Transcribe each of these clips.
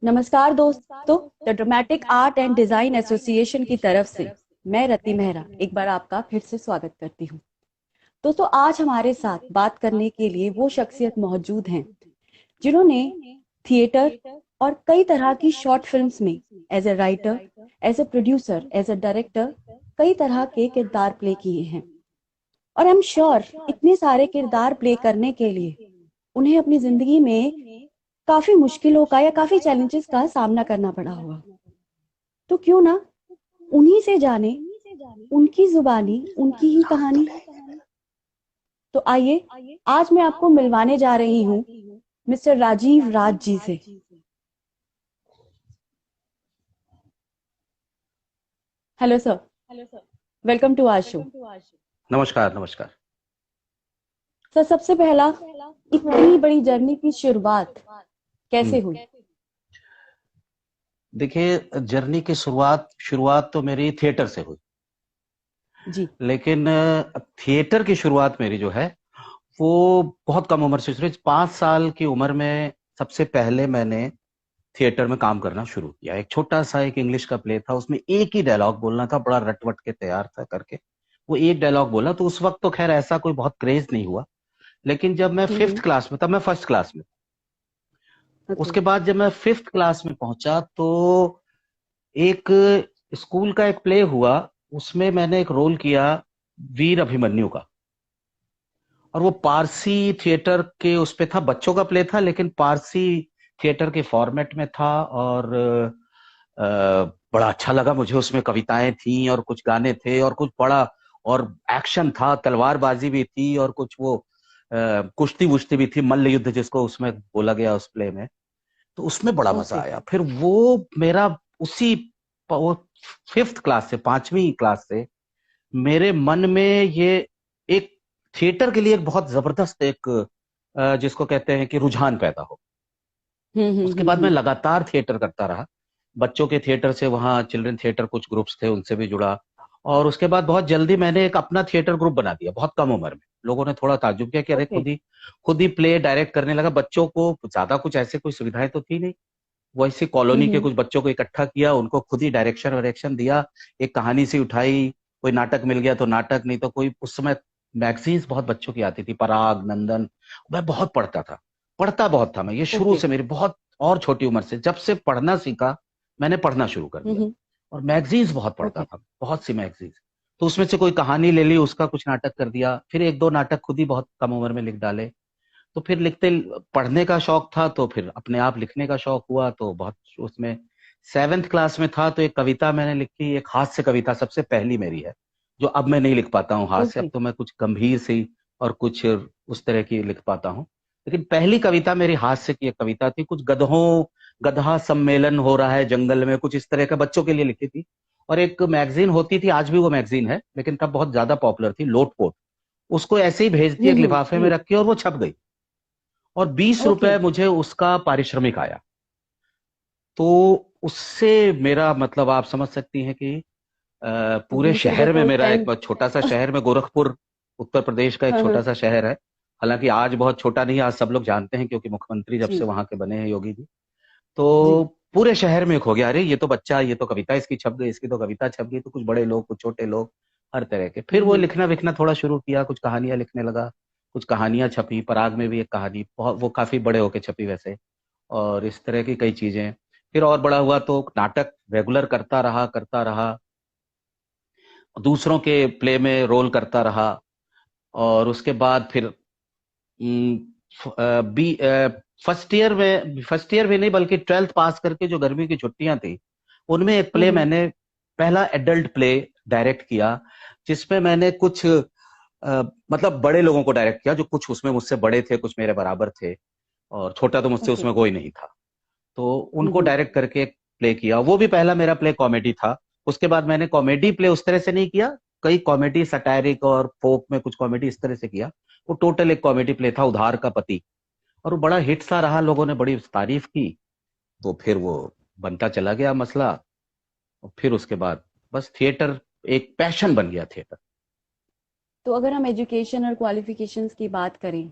नमस्कार दोस्तों। The dramatic art and design association की तरफ से मैं रति मेहरा एक बार आपका फिर से स्वागत करती हूँ। दोस्तों, आज हमारे साथ बात करने के लिए वो शख्सियत मौजूद हैं जिन्होंने थिएटर और कई तरह की शॉर्ट फिल्म्स में as a writer, as a producer, as a director कई तरह के किरदार प्ले किए हैं। और आई एम श्योर इतने सारे किरदार प्ले करने के लिए उन्हें अपनी जिंदगी में काफी मुश्किलों का या काफी चैलेंजेस का सामना करना पड़ा होगा। तो क्यों ना उन्हीं से जाने, उनकी जुबानी, उनकी ही कहानी। तो आइए, आज मैं आपको मिलवाने जा रही हूँ मिस्टर राजीव राज जी से। Hello sir, welcome to our show. नमस्कार नमस्कार। सर, सबसे पहला, इतनी बड़ी जर्नी की शुरुआत कैसे हम्म, हुई? देखिए, जर्नी की शुरुआत शुरुआत तो मेरी थिएटर से हुई। जी। लेकिन थिएटर की शुरुआत मेरी जो है वो बहुत कम उम्र से शुरू हुई। 5 साल की उम्र में सबसे पहले मैंने थिएटर में काम करना शुरू किया। एक छोटा सा एक इंग्लिश का प्ले था, उसमें एक ही डायलॉग बोलना था, बड़ा रटवट के तैयार था करके। वो एक डायलॉग बोला, तो उस वक्त तो खैर ऐसा कोई बहुत क्रेज नहीं हुआ। लेकिन जब मैं फिफ्थ हम्म। क्लास में, तब मैं फर्स्ट क्लास में, ओके। उसके बाद जब मैं फिफ्थ क्लास में पहुंचा तो एक स्कूल का एक प्ले हुआ। उसमें मैंने एक रोल किया वीर अभिमन्यु का। और वो पारसी थिएटर के उस पे था, बच्चों का प्ले था लेकिन पारसी थिएटर के फॉर्मेट में था। और बड़ा अच्छा लगा मुझे। उसमें कविताएं थी और कुछ गाने थे और कुछ बड़ा और एक्शन था, तलवारबाजी भी थी और कुछ वो कुश्ती वुश्ती भी थी, मल्ल युद्ध जिसको उसमें बोला गया उस प्ले में। तो उसमें बड़ा मजा ओके। आया। फिर वो मेरा उसी वो फिफ्थ क्लास से, 5वीं क्लास से मेरे मन में ये एक थिएटर के लिए एक बहुत जबरदस्त एक जिसको कहते हैं कि रुझान पैदा हो। उसके बाद मैं हम्म। लगातार थिएटर करता रहा। बच्चों के थिएटर से, वहाँ चिल्ड्रन थिएटर कुछ ग्रुप्स थे, उनसे भी जुड़ा। और उसके बाद बहुत जल्दी मैंने एक अपना थिएटर ग्रुप बना दिया, बहुत कम उम्र में। लोगों ने थोड़ा ताज्जुब किया कि अरे ओके। खुद ही प्ले डायरेक्ट करने लगा। बच्चों को ज्यादा कुछ ऐसे कोई सुविधाएं तो थी नहीं। वैसे कॉलोनी के हम्म। कुछ बच्चों को इकट्ठा किया, उनको खुद ही डायरेक्शन वायरेक्शन दिया। एक कहानी सी उठाई, कोई नाटक मिल गया तो नाटक, नहीं तो कोई उस समय मैगजीन्स बहुत बच्चों की आती थी, पराग, नंदन। मैं बहुत पढ़ता था, पढ़ता बहुत था मैं। ये शुरू ओके। से मेरी बहुत, और छोटी उम्र से जब से पढ़ना सीखा मैंने पढ़ना शुरू कर दिया। हम्म। और मैगजीन्स बहुत पढ़ता ओके। था, बहुत सी मैगजीन्स। तो उसमें से कोई कहानी ले ली, उसका कुछ नाटक कर दिया। फिर एक दो नाटक खुद ही बहुत कम उम्र में लिख डाले। तो फिर लिखते, पढ़ने का शौक था तो फिर अपने आप लिखने का शौक हुआ। तो बहुत उसमें 7th क्लास में था तो एक कविता मैंने लिखी, एक हास्य कविता सबसे पहली मेरी है, जो अब मैं नहीं लिख पाता हूँ हास्य। अब ओके। तो मैं कुछ गंभीर सी और कुछ उस तरह की लिख पाता हूँ। लेकिन पहली कविता मेरी हास्य की एक कविता थी, कुछ गधों गधा सम्मेलन हो रहा है जंगल में, कुछ इस तरह का, बच्चों के लिए लिखी थी। और एक मैगजीन होती थी, आज भी वो मैगजीन है लेकिन तब बहुत ज्यादा पॉपुलर थी, लोटपोट। उसको ऐसे ही भेज दिया एक लिफाफे में हम्म। रख के, और वो छप गई। और 20 रुपए ओके। मुझे उसका पारिश्रमिक आया। तो उससे मेरा मतलब आप समझ सकती हैं कि पूरे 20 रुपए शहर में तो उस मेरा, एक टाइम। बहुत छोटा सा शहर में, गोरखपुर उत्तर प्रदेश का एक हाँ, छोटा हाँ। सा शहर है। हालांकि आज बहुत छोटा नहीं है, आज सब लोग जानते हैं क्योंकि मुख्यमंत्री जब से जी। वहां के बने हैं, योगी जी। जी। तो पूरे शहर में हो गया, अरे ये तो बच्चा, ये तो कविता इसकी छप गई, इसकी तो कविता छप गई। तो कुछ बड़े लोग, कुछ छोटे लोग, हर तरह के। फिर वो हम्म। लिखना विखना थोड़ा शुरू किया, कुछ कहानियां लिखने लगा। कुछ कहानियां छपी, पराग में भी एक कहानी, बहुत वो काफी बड़े होके छपी वैसे। और इस तरह की कई चीजें। फिर और बड़ा हुआ तो नाटक रेगुलर करता रहा, दूसरों के प्ले में रोल करता रहा। और उसके बाद फिर हम्म, बी फर्स्ट ईयर भी नहीं बल्कि 12th पास करके जो गर्मी की छुट्टियां थी, उनमें एक प्ले हम्म। मैंने, पहला एडल्ट प्ले डायरेक्ट किया। जिसमें मैंने कुछ मतलब बड़े लोगों को डायरेक्ट किया, जो कुछ उसमें मुझसे बड़े थे, कुछ मेरे बराबर थे। और छोटा तो मुझसे ओके। उसमें कोई नहीं था। तो उनको हम्म। डायरेक्ट करके एक प्ले किया। वो भी पहला मेरा प्ले कॉमेडी था। उसके बाद मैंने कॉमेडी प्ले उस तरह से नहीं किया, कई कॉमेडी सटायरिक और फोक में कुछ कॉमेडी इस तरह से किया। वो टोटल एक कॉमेडी प्ले था, उधार का पति। और वो बड़ा हिट सा रहा, लोगों ने बड़ी तारीफ की। तो फिर वो बनता चला गया मसला। और फिर उसके बाद बस थिएटर एक पैशन बन गया, थिएटर। तो अगर हम एजुकेशन और क्वालिफिकेशंस की बात करें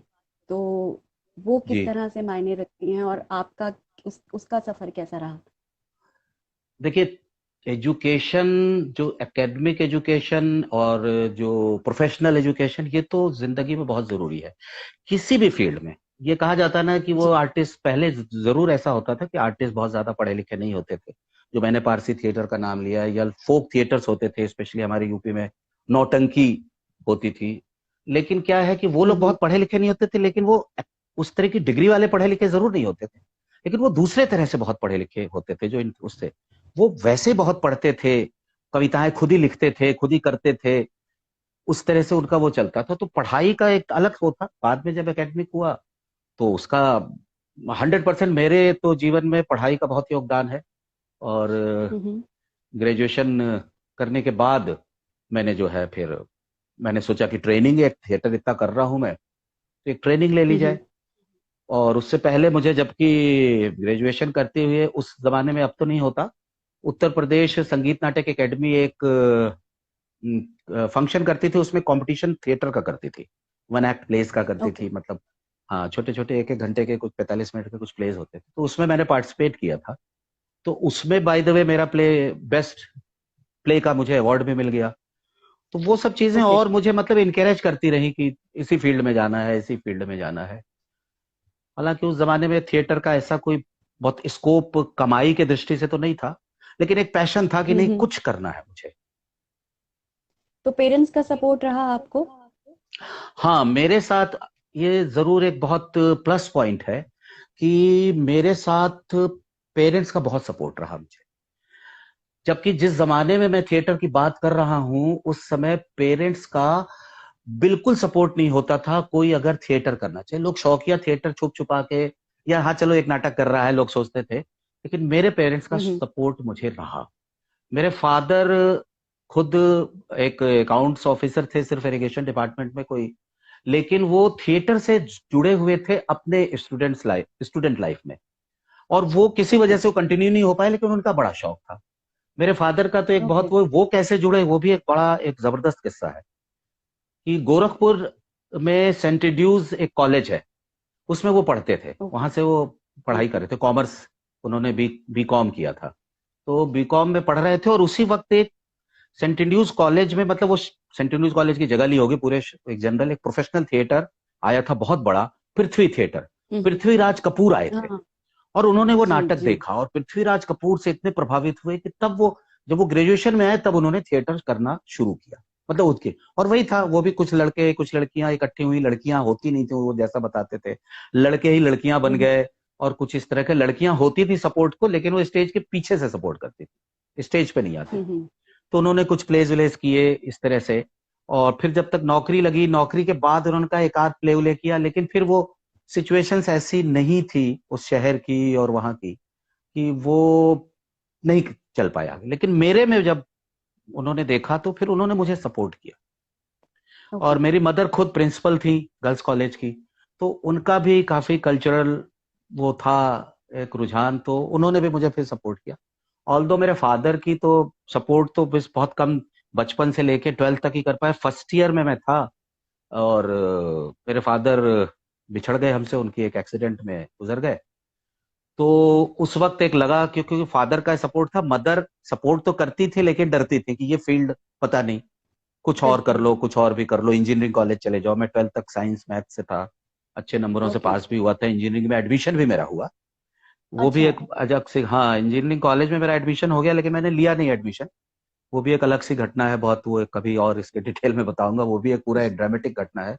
तो वो किस जी तरह से मायने रखती हैं, और आपका उसका सफर कैसा रहा? देखिए, एजुकेशन, जो एकेडमिक एजुकेशन और जो प्रोफेशनल एजुकेशन, ये तो जिंदगी में बहुत जरूरी है किसी भी फील्ड में। ये कहा जाता है ना कि वो जी। आर्टिस्ट, पहले जरूर ऐसा होता था कि आर्टिस्ट बहुत ज्यादा पढ़े लिखे नहीं होते थे। जो मैंने पारसी थिएटर का नाम लिया, या फोक थिएटर्स होते थे, स्पेशली हमारे यूपी में नौटंकी होती थी। लेकिन क्या है कि वो लोग हम्म। बहुत पढ़े लिखे नहीं होते थे, लेकिन वो उस तरह की डिग्री वाले पढ़े लिखे जरूर नहीं होते थे, लेकिन वो दूसरे तरह से बहुत पढ़े लिखे होते थे। जो उससे वो वैसे ही बहुत पढ़ते थे, कविताएं खुद ही लिखते थे, खुद ही करते थे, उस तरह से उनका वो चलता था। तो पढ़ाई का एक अलग होता, बाद में जब एकेडमिक हुआ तो उसका 100% मेरे तो जीवन में पढ़ाई का बहुत योगदान है। और हम्म। ग्रेजुएशन करने के बाद मैंने जो है फिर मैंने सोचा कि ट्रेनिंग, एक थिएटर इतना कर रहा हूं मैं, तो एक ट्रेनिंग ले ली हम्म। जाए। और उससे पहले मुझे, जबकि ग्रेजुएशन करते हुए, उस जमाने में, अब तो नहीं होता, उत्तर प्रदेश संगीत नाटक एकेडमी एक फंक्शन करती थी, उसमें कंपटीशन थिएटर का करती थी, वन एक्ट प्लेस का करती ओके। थी, मतलब हाँ, छोटे छोटे एक एक घंटे के कुछ 45 मिनट के कुछ प्लेस होते थे, तो उसमें मैंने पार्टिसिपेट किया था। तो उसमें बाय द वे मेरा प्ले, बेस्ट प्ले का मुझे अवार्ड भी मिल गया। तो वो सब चीजें ओके। और मुझे मतलब इनकरेज करती रही कि इसी फील्ड में जाना है, इसी फील्ड में जाना है। हालांकि उस जमाने में थिएटर का ऐसा कोई बहुत स्कोप कमाई के दृष्टि से तो नहीं था, लेकिन एक पैशन था कि नहीं, हम्म। कुछ करना है मुझे। तो पेरेंट्स का सपोर्ट रहा आपको? हाँ, मेरे साथ ये जरूर एक बहुत प्लस पॉइंट है कि मेरे साथ पेरेंट्स का बहुत सपोर्ट रहा मुझे। जबकि जिस जमाने में मैं थिएटर की बात कर रहा हूं, उस समय पेरेंट्स का बिल्कुल सपोर्ट नहीं होता था। कोई अगर थिएटर करना चाहे, लोग शौकिया थिएटर छुप छुपा के, या हाँ चलो एक नाटक कर रहा है, लोग सोचते थे। लेकिन मेरे पेरेंट्स का हम्म। सपोर्ट मुझे रहा। मेरे फादर खुद एक अकाउंट्स ऑफिसर थे, सिर्फ इरिगेशन डिपार्टमेंट में कोई, लेकिन वो थिएटर से जुड़े हुए थे अपने स्टूडेंट लाइफ में। और वो किसी ओके। वजह से वो कंटिन्यू नहीं हो पाए, लेकिन उनका बड़ा शौक था। मेरे फादर का तो एक बहुत, ओके। वो कैसे जुड़े, वो भी एक बड़ा एक जबरदस्त किस्सा है। कि गोरखपुर में सेंट ड्यूज एक कॉलेज है, उसमें वो पढ़ते थे, ओके। वहां से वो पढ़ाई कर ओके। रहे थे, कॉमर्स। उन्होंने बी कॉम किया था। तो बी कॉम में पढ़ रहे थे, और उसी वक्त एक सेंट इंड्यूज कॉलेज में, मतलब वो सेंट इंड्यूज कॉलेज की जगह ली होगी, पूरे एक जनरल, एक प्रोफेशनल थिएटर आया था बहुत बड़ा, पृथ्वी थिएटर। हम्म। पृथ्वीराज कपूर आए थे, हाँ। और उन्होंने वो जी नाटक जी। देखा, और पृथ्वीराज कपूर से इतने प्रभावित हुए कि तब वो, जब वो ग्रेजुएशन में आए, तब उन्होंने थिएटर करना शुरू किया, मतलब उसके। और वही था, वो भी कुछ लड़के कुछ लड़कियां इकट्ठी हुई, लड़कियां होती नहीं थी वो जैसा बताते थे, लड़के ही लड़कियां बन हम्म। गए। और कुछ इस तरह के, लड़कियां होती थी सपोर्ट को, लेकिन वो स्टेज के पीछे से सपोर्ट करती थी, स्टेज पे नहीं आती थी। हम्म। तो उन्होंने कुछ प्लेज व्लेज किए इस तरह से। और फिर जब तक नौकरी लगी, नौकरी के बाद उन्होंने का एक आध प्ले व्ले किया, लेकिन फिर वो सिचुएशंस ऐसी नहीं थी उस शहर की और वहां की, कि वो नहीं चल पाया। लेकिन मेरे में जब उन्होंने देखा, तो फिर उन्होंने मुझे सपोर्ट किया। ओके। और मेरी मदर खुद प्रिंसिपल थी गर्ल्स कॉलेज की, तो उनका भी काफी कल्चरल वो था, एक रुझान, तो उन्होंने भी मुझे फिर सपोर्ट किया। ऑल्दो मेरे फादर की तो सपोर्ट तो बस बहुत कम, बचपन से लेके 12th तक ही कर पाया। फर्स्ट ईयर में मैं था, और मेरे फादर बिछड़ गए हमसे, उनकी एक एक्सीडेंट में गुजर गए। तो उस वक्त एक लगा, क्योंकि फादर का सपोर्ट था, मदर सपोर्ट तो करती थी लेकिन डरती थी कि ये फील्ड पता नहीं, कुछ और कर बिल्कुल। लो, कुछ और भी कर लो, इंजीनियरिंग कॉलेज चले जाओ। मैं 12th तक साइंस मैथ से था, अच्छे नंबरों से ओके। पास भी हुआ था, इंजीनियरिंग में एडमिशन भी मेरा हुआ। वो भी अच्छा। एक अजब से, हाँ, इंजीनियरिंग कॉलेज में मेरा एडमिशन हो गया, लेकिन मैंने लिया नहीं एडमिशन। वो भी एक अलग सी घटना है बहुत, वो कभी और इसके डिटेल में बताऊंगा। वो भी एक पूरा एक ड्रामेटिक घटना है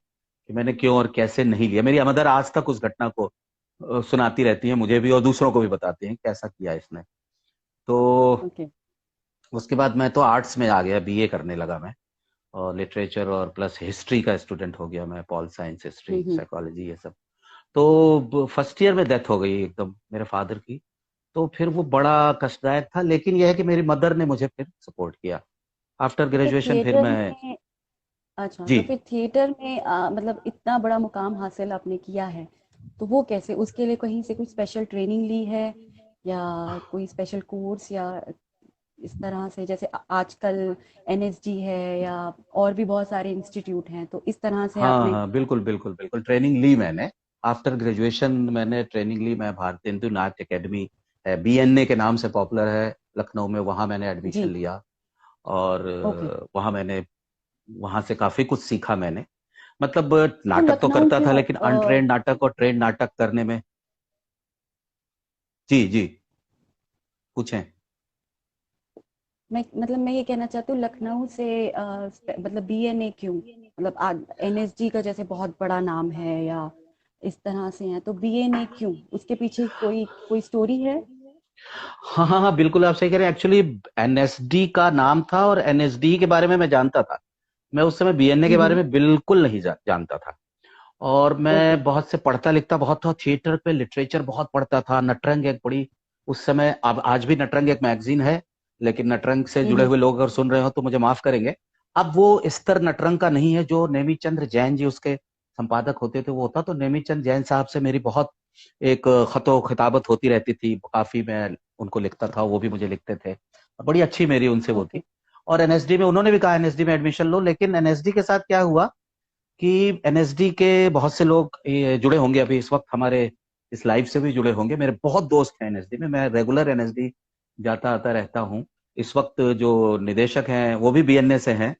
कि मैंने क्यों और कैसे नहीं लिया। मेरी मदर आज तक उस घटना को सुनाती रहती है मुझे भी, और दूसरों को भी बताती हैं कैसा किया इसने। तो ओके। उसके बाद मैं तो आर्ट्स में आ गया, बीए करने लगा मैं, और लिटरेचर और प्लस हिस्ट्री का स्टूडेंट हो गया मैं, पॉल साइंस, हिस्ट्री, हम्म। साइकोलॉजी, ये सब। तो फर्स्ट ईयर में डेथ हो गई एकदम मेरे फादर की। तो फिर वो बड़ा कष्टदायक था, लेकिन यह है कि मेरी मदर ने मुझे फिर सपोर्ट किया। आफ्टर तो ग्रेजुएशन फिर थिएटर मैं, में, अच्छा, जी तो फिर थिएटर में मतलब इतना बड़ा मुकाम हासिल आपने किया है, तो वो कैसे, उसके लिए कहीं से कोई स्पेशल ट्रेनिंग ली है, या कोई स्पेशल कोर्स, या इस तरह से जैसे आजकल एनएसडी है, या और भी बहुत सारे इंस्टीट्यूट हैं, तो इस तरह से हाँ आपने? हाँ, बिल्कुल बिल्कुल बिल्कुल, ट्रेनिंग ली मैंने। आफ्टर ग्रेजुएशन मैंने ट्रेनिंग ली। मैं भारतीय हिंदू नाट्य एकेडमी है, बीएनए के नाम से पॉपुलर है लखनऊ में, वहां मैंने एडमिशन जी। लिया। और ओके। वहां से काफी कुछ सीखा मैंने। मतलब तो नाटक तो लखनऊ करता था, क्यों लेकिन अनट्रेंड नाटक और ट्रेंड नाटक करने में। जी जी, पूछें। मैं ये कहना चाहती हूँ, लखनऊ से मतलब बीएनए क्यों, मतलब एनएसडी का जैसे बहुत बड़ा नाम है या इस तरह से है, तो बीएनए क्यों, उसके पीछे कोई कोई स्टोरी है? हाँ हाँ हाँ, बिल्कुल आप सही कह रहे हैं। एक्चुअली एनएसडी का नाम था और एनएसडी के बारे में मैं जानता था। मैं उस समय बीएनए के बारे हम्म। में बिल्कुल नहीं जानता था। और ओके। मैं बहुत से पढ़ता लिखता बहुत था, थिएटर पे लिटरेचर बहुत पढ़ता था। नटरंग एक बड़ी उस समय, अब आज भी नटरंग एक मैगजीन है, लेकिन नटरंग से जुड़े हम्म। हुए लोग अगर सुन रहे हो तो मुझे माफ करेंगे। अब वो स्तर नटरंग का नहीं है जो नेमी चंद्र जैन जी उसके संपादक होते थे वो होता। तो नेमी चंद्र जैन साहब से मेरी बहुत एक खतो खिताबत होती रहती थी, काफी मैं उनको लिखता था, वो भी मुझे लिखते थे, और बड़ी अच्छी मेरी उनसे वो ओके। थी। और एनएसडी में उन्होंने भी कहा एनएसडी में एडमिशन लो, लेकिन एनएसडी के साथ क्या हुआ कि एनएसडी के बहुत से लोग ये जुड़े होंगे अभी इस वक्त हमारे इस लाइव से भी जुड़े होंगे। मेरे बहुत दोस्त हैं एनएसडी में, मैं रेगुलर एनएसडी जाता आता रहता हूँ। इस वक्त जो निदेशक हैं वो भी बीएनए से हैं,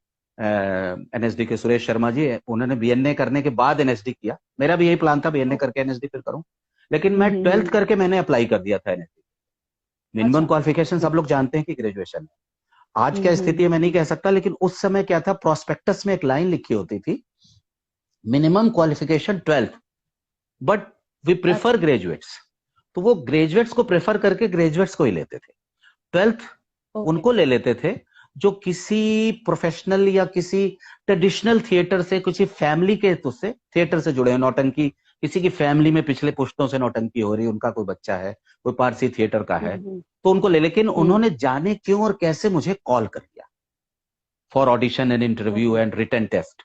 एनएसडी के सुरेश शर्मा जी। उन्होंने बीएनए करने के बाद एनएसडी किया। मेरा भी यही प्लान था बीएनए करके एनएसडी फिर करूं, लेकिन मैं ट्वेल्थ हम्म। करके मैंने अप्लाई कर दिया था एनएसडी। मिनिमम अच्छा। क्वालिफिकेशन सब ओके। लोग जानते हैं कि ग्रेजुएशन है। आज क्या स्थिति है मैं हम्म। नहीं कह सकता, लेकिन उस समय क्या था, प्रोस्पेक्टस में एक लाइन लिखी होती थी, minimum qualification 12th, but we prefer अच्छा। ग्रेजुएट्स। तो वो ग्रेजुएट्स को प्रेफर करके ग्रेजुएट्स को ही लेते थे। 12th okay. उनको ले लेते थे जो किसी प्रोफेशनल या किसी ट्रेडिशनल थिएटर से, किसी फैमिली के तो से थिएटर से जुड़े हैं। नौटंकी, किसी की फैमिली में पिछले पुश्तों से नौटंकी हो रही, उनका कोई बच्चा है, कोई पारसी थिएटर का है, हम्म। तो उनको ले। लेकिन हम्म। उन्होंने जाने क्यों और कैसे मुझे कॉल कर दिया for audition and interview okay. And written test.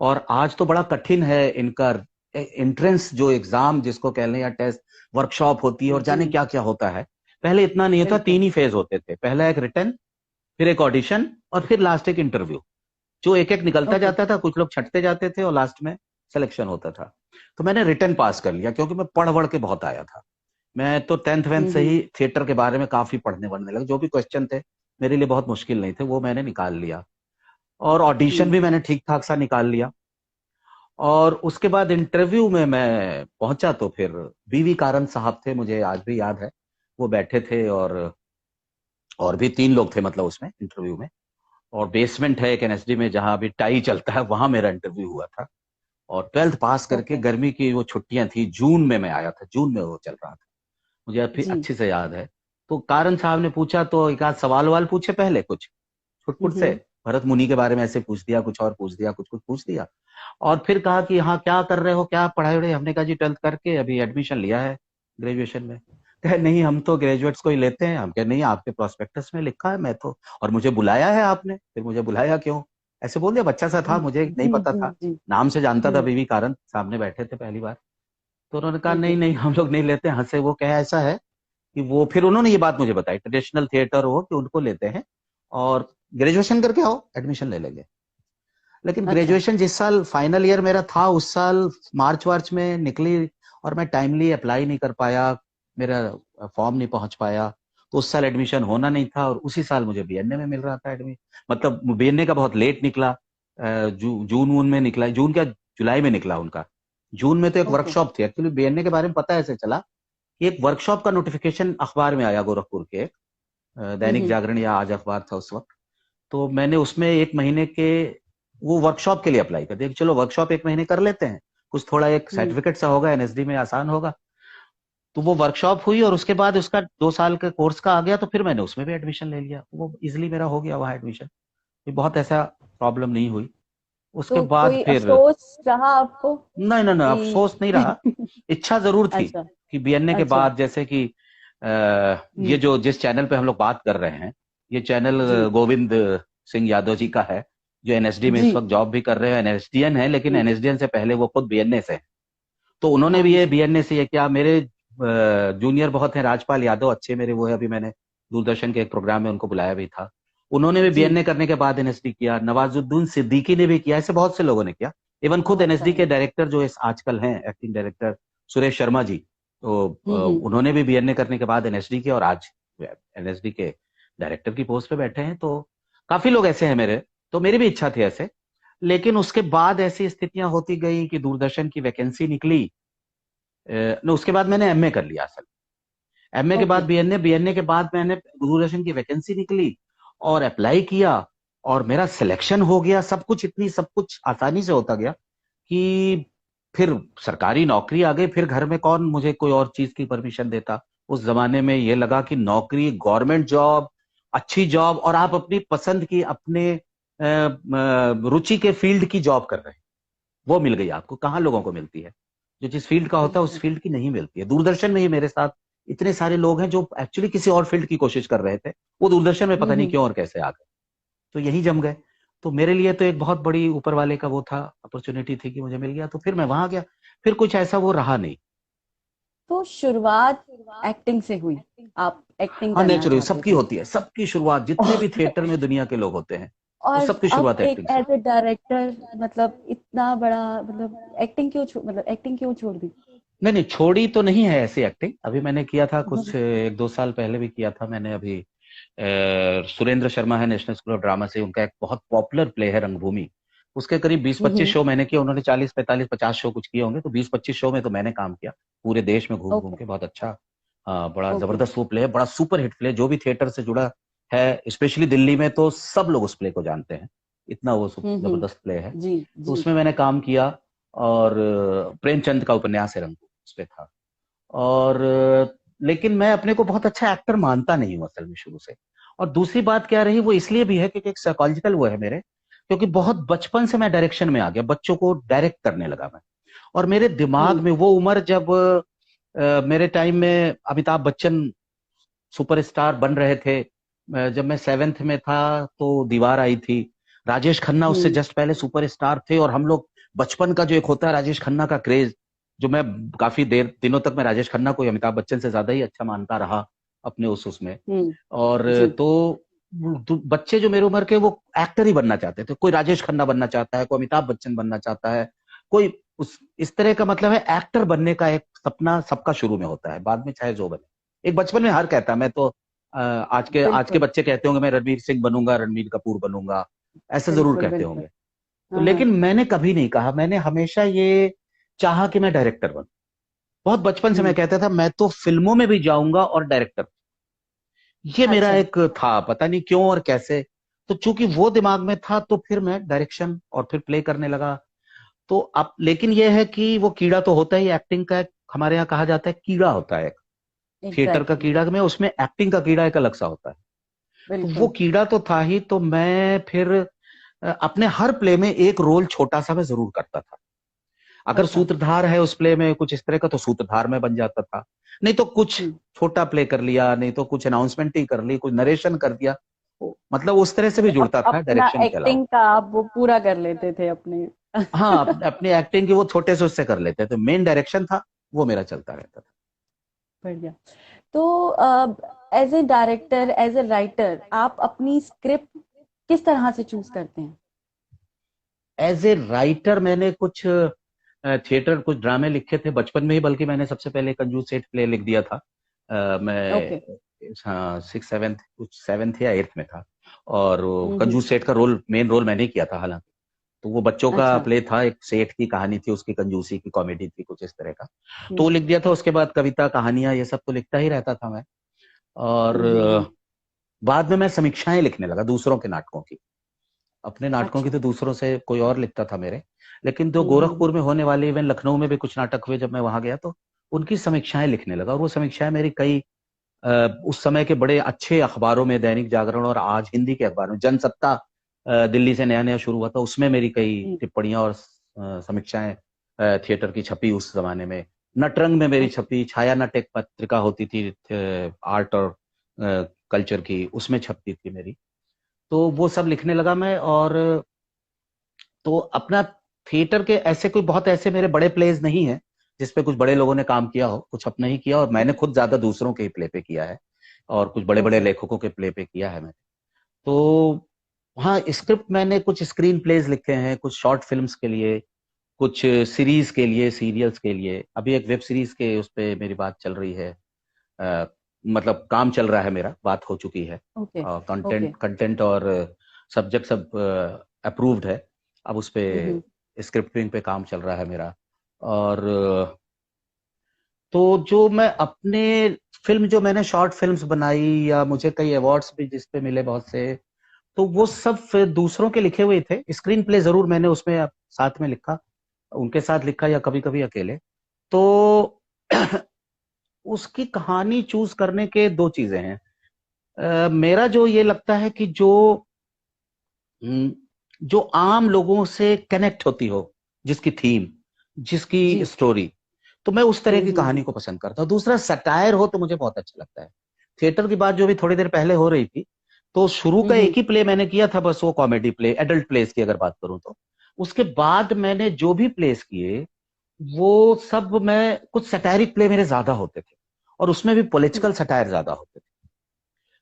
और आज तो बड़ा कठिन है इनका एंट्रेंस जो एग्जाम जिसको कह लें, या टेस्ट, वर्कशॉप होती है और जी। जाने क्या क्या होता है। पहले इतना नहीं था, बिल्कुल। 3 ही फेज होते थे, पहला एक रिटन, फिर एक ऑडिशन, और फिर लास्ट एक इंटरव्यू। जो एक एक निकलता ओके। जाता था, कुछ लोग छटते जाते थे और लास्ट में सिलेक्शन होता था। तो मैंने रिटन पास कर लिया क्योंकि मैं पढ़ वढ़ के बहुत आया था। मैं तो 10th वेंथ से ही थिएटर के बारे में काफी पढ़ने वढ़ने लगा। जो भी क्वेश्चन थे मेरे लिए बहुत मुश्किल नहीं थे, वो मैंने निकाल लिया। और ऑडिशन हम्म। भी मैंने ठीक ठाक सा निकाल लिया। और उसके बाद इंटरव्यू में मैं पहुंचा तो फिर बीवी कारन साहब थे, मुझे आज भी याद है, वो बैठे थे। और भी 3 लोग थे मतलब उसमें इंटरव्यू में। और बेसमेंट है एक एनएसडी में जहां अभी टाई चलता है, वहां मेरा इंटरव्यू हुआ था। और 12th पास करके ओके। गर्मी की वो छुट्टियां थी, जून में मैं आया था, जून में वो चल रहा था, मुझे अभी जी। अच्छे से याद है। तो कारन साहब ने पूछा तो एक आध सवाल वाल पूछे पहले, कुछ छुटपुट से, हम्म। भरत मुनि के बारे में ऐसे पूछ दिया, कुछ और पूछ दिया, कुछ कुछ पूछ दिया। और फिर कहा कि हाँ क्या कर रहे हो, क्या पढ़ाई वढ़ाई। हमने कहा जी 12th करके अभी एडमिशन लिया है ग्रेजुएशन में। कहे नहीं हम तो ग्रेजुएट्स को ही लेते हैं। हम कहे नहीं, आपके प्रोस्पेक्टस में लिखा है, मैं तो, और मुझे बुलाया है आपने, फिर मुझे बुलाया क्यों, ऐसे बोल दिया। बच्चा सा था, मुझे नहीं जी पता जी था, जी। नाम से जानता था, हम्म। बीवी कारण सामने बैठे थे पहली बार। तो उन्होंने कहा नहीं ओके। नहीं हम लोग नहीं लेते, हंसे। वो कहे ऐसा है कि वो, फिर उन्होंने ये बात मुझे बताई, ट्रेडिशनल थिएटर हो कि उनको लेते हैं, और ग्रेजुएशन करके आओ एडमिशन ले लेंगे। लेकिन अच्छा। ग्रेजुएशन जिस साल फाइनल ईयर मेरा था, उस साल मार्च वार्च में निकली, और मैं टाइमली अप्लाई नहीं कर पाया, मेरा फॉर्म नहीं पहुंच पाया। तो उस साल एडमिशन होना नहीं था, और उसी साल मुझे बीएनए में मिल रहा था एडमिशन। मतलब बीएनए का बहुत लेट निकला, जून वून में निकला, जून क्या जुलाई में निकला उनका। जून में तो एक ओके। वर्कशॉप थी एक्चुअली, बीएनए के बारे में पता ऐसे चला कि एक वर्कशॉप का नोटिफिकेशन अखबार में आया, गोरखपुर के दैनिक हम्म। जागरण या आज अखबार था उस वक्त। तो मैंने उसमें 1 महीने के वो वर्कशॉप के लिए अप्लाई कर दिया कि चलो वर्कशॉप 1 महीने कर लेते हैं, कुछ थोड़ा एक हम्म। सर्टिफिकेट सा होगा, एनएसडी में आसान होगा। तो वो वर्कशॉप हुई, और उसके बाद उसका 2 साल के कोर्स का आ गया, तो फिर मैंने उसमें भी एडमिशन ले लिया, वो इजिली मेरा हो गया वहाँ एडमिशन। बहुत ऐसा प्रॉब्लम नहीं हुई। उसके तो बाद कोई फिर अफसोस रहा आपको नहीं नहीं नहीं, कि अफसोस नहीं रहा। इच्छा जरूर थी अच्छा। कि बीएनए के अच्छा। बाद, जैसे कि ये हम्म। जो जिस चैनल पे हम लोग बात कर रहे हैं, ये चैनल जी गोविंद सिंह यादव जी का है, जो एनएसडी में जी इस वक्त जॉब भी कर रहे हैं। एनएसडीएन है, लेकिन जी। एनएसडीएन से पहले वो खुद बीएनए से हैं। तो उन्होंने हाँ भी ये जी। बीएनए से ये किया। मेरे जूनियर बहुत हैं, राजपाल यादव अच्छे मेरे वो है, अभी मैंने दूरदर्शन के एक प्रोग्राम में उनको बुलाया भी था। उन्होंने भी जी। बीएनए करने के बाद एनएसडी किया। नवाजुद्दीन सिद्दीकी ने भी किया, ऐसे बहुत से लोगों ने किया। इवन खुद बहुत एनएसडी के बढ़िया। डायरेक्टर जो इस आजकल हैं एक्टिंग डायरेक्टर, सुरेश शर्मा जी, तो हम्म। उन्होंने भी बीएनए करने के बाद एनएसडी के, और आज एनएसडी के डायरेक्टर की पोस्ट पे बैठे हैं। तो काफी लोग ऐसे हैं मेरे, तो मेरी भी इच्छा थी ऐसे। लेकिन उसके बाद ऐसी स्थितियां होती गई कि दूरदर्शन की वैकेंसी निकली। उसके बाद मैंने एमए कर लिया असल। एमए के ओके। बाद बीएनए, बीएनए के बाद मैंने दूरदर्शन की वैकेंसी निकली और अप्लाई किया, और मेरा सिलेक्शन हो गया। सब कुछ आसानी से होता गया कि फिर सरकारी नौकरी आ गई। फिर घर में कौन मुझे कोई और चीज की परमिशन देता। उस जमाने में ये लगा कि नौकरी, गवर्नमेंट जॉब, अच्छी जॉब, और आप अपनी पसंद की, अपने रुचि के फील्ड की जॉब कर रहे हैं, वो मिल गई आपको। कहाँ लोगों को मिलती है? जो जिस फील्ड का होता है उस बिल्कुल। फील्ड की नहीं मिलती है। दूरदर्शन में ही मेरे साथ इतने सारे लोग हैं जो एक्चुअली किसी और फील्ड की कोशिश कर रहे थे, वो दूरदर्शन में पता नहीं हम्म। क्यों और कैसे आ गए, तो यही जम गए। तो मेरे लिए तो एक बहुत बड़ी ऊपर वाले का वो था, अपॉर्चुनिटी थी कि मुझे मिल गया, तो फिर मैं वहां गया। फिर कुछ ऐसा वो रहा नहीं। तो शुरुआत एक्टिंग से हुई, आप एक्टिंग हाँ, करना नेचुरली चाहते सबकी थे। होती है, सबकी शुरुआत, जितने भी थिएटर में दुनिया के लोग होते हैं, वो और सबकी अब शुरुआत एक एक्टिंग से। एज ए डायरेक्टर, मतलब इतना बड़ा, मतलब एक्टिंग क्यों छोड़ दी? नहीं नहीं, छोड़ी तो नहीं है ऐसी एक्टिंग। अभी मैंने किया था कुछ 1-2 साल पहले भी किया था मैंने। अभी सुरेंद्र शर्मा है नेशनल स्कूल ऑफ ड्रामा से, उनका एक बहुत पॉपुलर प्ले है रंगभूमि, उसके करीब 20-25 हम्म। शो मैंने किए। उन्होंने 40-45-50 शो कुछ किए होंगे, तो 20-25 शो में तो मैंने काम किया पूरे देश में घूम घूम ओके। के। बहुत अच्छा, बड़ा ओके। जबरदस्त वो प्ले है, बड़ा सुपर हिट प्ले। जो भी थिएटर से जुड़ा है, स्पेशली दिल्ली में, तो सब लोग उस प्ले को जानते हैं, इतना वो जबरदस्त प्ले है। जी। तो जी। उसमें मैंने काम किया, और प्रेमचंद का उपन्यास है रंगभूमि, उस पे था। और लेकिन मैं अपने को बहुत अच्छा एक्टर मानता नहीं हूँ असल में शुरू से। और दूसरी बात क्या रही, वो इसलिए भी है क्योंकि एक साइकोलॉजिकल वो है मेरे, क्योंकि बहुत बचपन से मैं डायरेक्शन में आ गया, बच्चों को डायरेक्ट करने लगा मैं। और मेरे दिमाग हम्म। में वो उम्र, जब मेरे टाइम में अमिताभ बच्चन सुपरस्टार बन रहे थे। जब मैं 7th में था तो दीवार आई थी। राजेश खन्ना उससे हम्म। जस्ट पहले सुपरस्टार थे, और हम लोग बचपन का जो एक होता है राजेश खन्ना का क्रेज, जो मैं काफी देर दिनों तक मैं राजेश खन्ना को अमिताभ बच्चन से ज्यादा ही अच्छा मानता रहा अपने उसमें। और जी। तो बच्चे जो मेरे उम्र के, वो एक्टर ही बनना चाहते थे। कोई राजेश खन्ना बनना चाहता है, कोई अमिताभ बच्चन बनना चाहता है, कोई उस इस तरह का, मतलब है एक्टर बनने का एक सपना सबका शुरू में होता है, बाद में चाहे जो बने। एक बचपन में हर कहता है मैं तो, आज के बिल्कुल। बच्चे कहते होंगे मैं रणवीर सिंह बनूंगा, रणवीर कपूर बनूंगा, ऐसा जरूर बिल्कुल। कहते बिल्कुल। होंगे। तो हाँ हाँ। लेकिन मैंने कभी नहीं कहा, मैंने हमेशा ये चाहा कि मैं डायरेक्टर बनूं। बहुत बचपन से मैं हम्म। कहता था मैं तो फिल्मों में भी जाऊंगा और डायरेक्टर, ये मेरा अच्छा। एक था, पता नहीं क्यों और कैसे। तो चूंकि वो दिमाग में था, तो फिर मैं डायरेक्शन और फिर प्ले करने लगा। तो अब लेकिन ये है कि वो कीड़ा तो होता ही एक्टिंग का, एक हमारे यहाँ कहा जाता है कीड़ा होता है, थिएटर का एग्जैक्टली। कीड़ा में, उसमें एक्टिंग का कीड़ा एक अलग सा होता है। तो वो बिल्कुल। कीड़ा तो था ही। तो मैं फिर अपने हर प्ले में एक रोल छोटा सा मैं जरूर करता था। अगर अच्छा। सूत्रधार है उस प्ले में कुछ इस तरह का, तो सूत्रधार में बन जाता था। नहीं तो कुछ हम्म। छोटा प्ले कर लिया, नहीं तो कुछ अनाउंसमेंट ही कर ली, कुछ नरेशन कर दिया। मतलब उस तरह से भी तो जुड़ता था अपना डायरेक्शन के अलावा। एक्टिंग का आप वो पूरा कर लेते थे अपने। हाँ, अपनी एक्टिंग की वो छोटे से उससे कर लेते थे, मेन डायरेक्शन था वो मेरा चलता रहता था। बढ़िया। तो as a director, as a writer, आप अपनी स्क्रिप्ट किस तरह से चूज करते हैं? एज ए राइटर मैंने कुछ थिएटर, कुछ ड्रामे लिखे थे बचपन में ही, बल्कि मैंने सबसे पहले कंजूस सेठ प्ले लिख दिया था। ओके। मैं, हाँ, 6-7, कुछ 7th या 8th में था। और वो हम्म। कंजूस सेठ का रोल, मेन रोल मैंने ही किया था हालांकि। तो वो बच्चों का अच्छा। प्ले था, एक सेठ की कहानी थी, उसकी कंजूसी की कॉमेडी थी, कुछ इस तरह का। तो हम्म। वो लिख दिया था। उसके बाद कविता, कहानियां, ये सब तो लिखता ही रहता था मैं। और हम्म। बाद में मैं समीक्षाएं लिखने लगा दूसरों के नाटकों की। अपने नाटकों की अच्छा। तो दूसरों से कोई और लिखता था मेरे, लेकिन जो हम्म। गोरखपुर में होने वाले, इवन लखनऊ में भी कुछ नाटक हुए, जब मैं वहां गया तो उनकी समीक्षाएं लिखने लगा। और वो समीक्षाएं मेरी कई उस समय के बड़े अच्छे अखबारों में, दैनिक जागरण और आज हिंदी के अखबार में, जनसत्ता दिल्ली से नया नया शुरू हुआ था, उसमें मेरी कई हम्म। टिप्पणियां और समीक्षाएं थिएटर की छपी उस जमाने में। नटरंग में मेरी ओके। छपी, छाया नट एक पत्रिका होती थी आर्ट और कल्चर की, उसमें छपती थी मेरी। तो वो सब लिखने लगा मैं। और तो अपना थिएटर के ऐसे कोई बहुत ऐसे मेरे बड़े प्लेज नहीं है जिसपे कुछ बड़े लोगों ने काम किया हो, कुछ अपने ही किया, और मैंने खुद ज्यादा दूसरों के ही प्ले पे किया है, और कुछ बड़े बड़े ओके। लेखकों के प्ले पे किया है मैंने। तो हाँ, स्क्रिप्ट मैंने कुछ स्क्रीन प्लेज लिखे हैं, कुछ शॉर्ट फिल्म्स के लिए, कुछ सीरीज के लिए, सीरियल्स के लिए। अभी एक वेब सीरीज के उस पे मेरी बात चल रही है। अ, मतलब काम चल रहा है, मेरा बात हो चुकी है। ओके। ओके। कंटेंट कंटेंट और सब्जेक्ट सब अप्रूव्ड है। अब उस पे हम्म। स्क्रिप्टिंग पे काम चल रहा है मेरा। और तो जो मैं अपने फिल्म, जो मैंने शॉर्ट फिल्म्स बनाई, या मुझे कई अवार्ड्स भी जिस पे मिले बहुत से, तो वो सब फिर दूसरों के लिखे हुए थे। स्क्रीन प्ले जरूर मैंने उसमें साथ में लिखा, उनके साथ लिखा, या कभी कभी अकेले। तो उसकी कहानी चूज करने के दो चीजें हैं। मेरा जो ये लगता है कि हम्म, जो आम लोगों से कनेक्ट होती हो, जिसकी थीम, जिसकी जी। स्टोरी, तो मैं उस तरह की कहानी को पसंद करता हूँ। दूसरा, सटायर हो तो मुझे बहुत अच्छा लगता है। थिएटर की बात जो भी थोड़ी देर पहले हो रही थी, तो शुरू का एक हम्म। ही प्ले मैंने किया था बस, वो कॉमेडी प्ले, एडल्ट प्लेस की अगर बात करूं तो। उसके बाद मैंने जो भी प्लेस किए, वो सब मैं, कुछ सटायरिक प्ले मेरे ज्यादा होते थे, और उसमें भी पॉलिटिकल सटायर ज्यादा होते थे।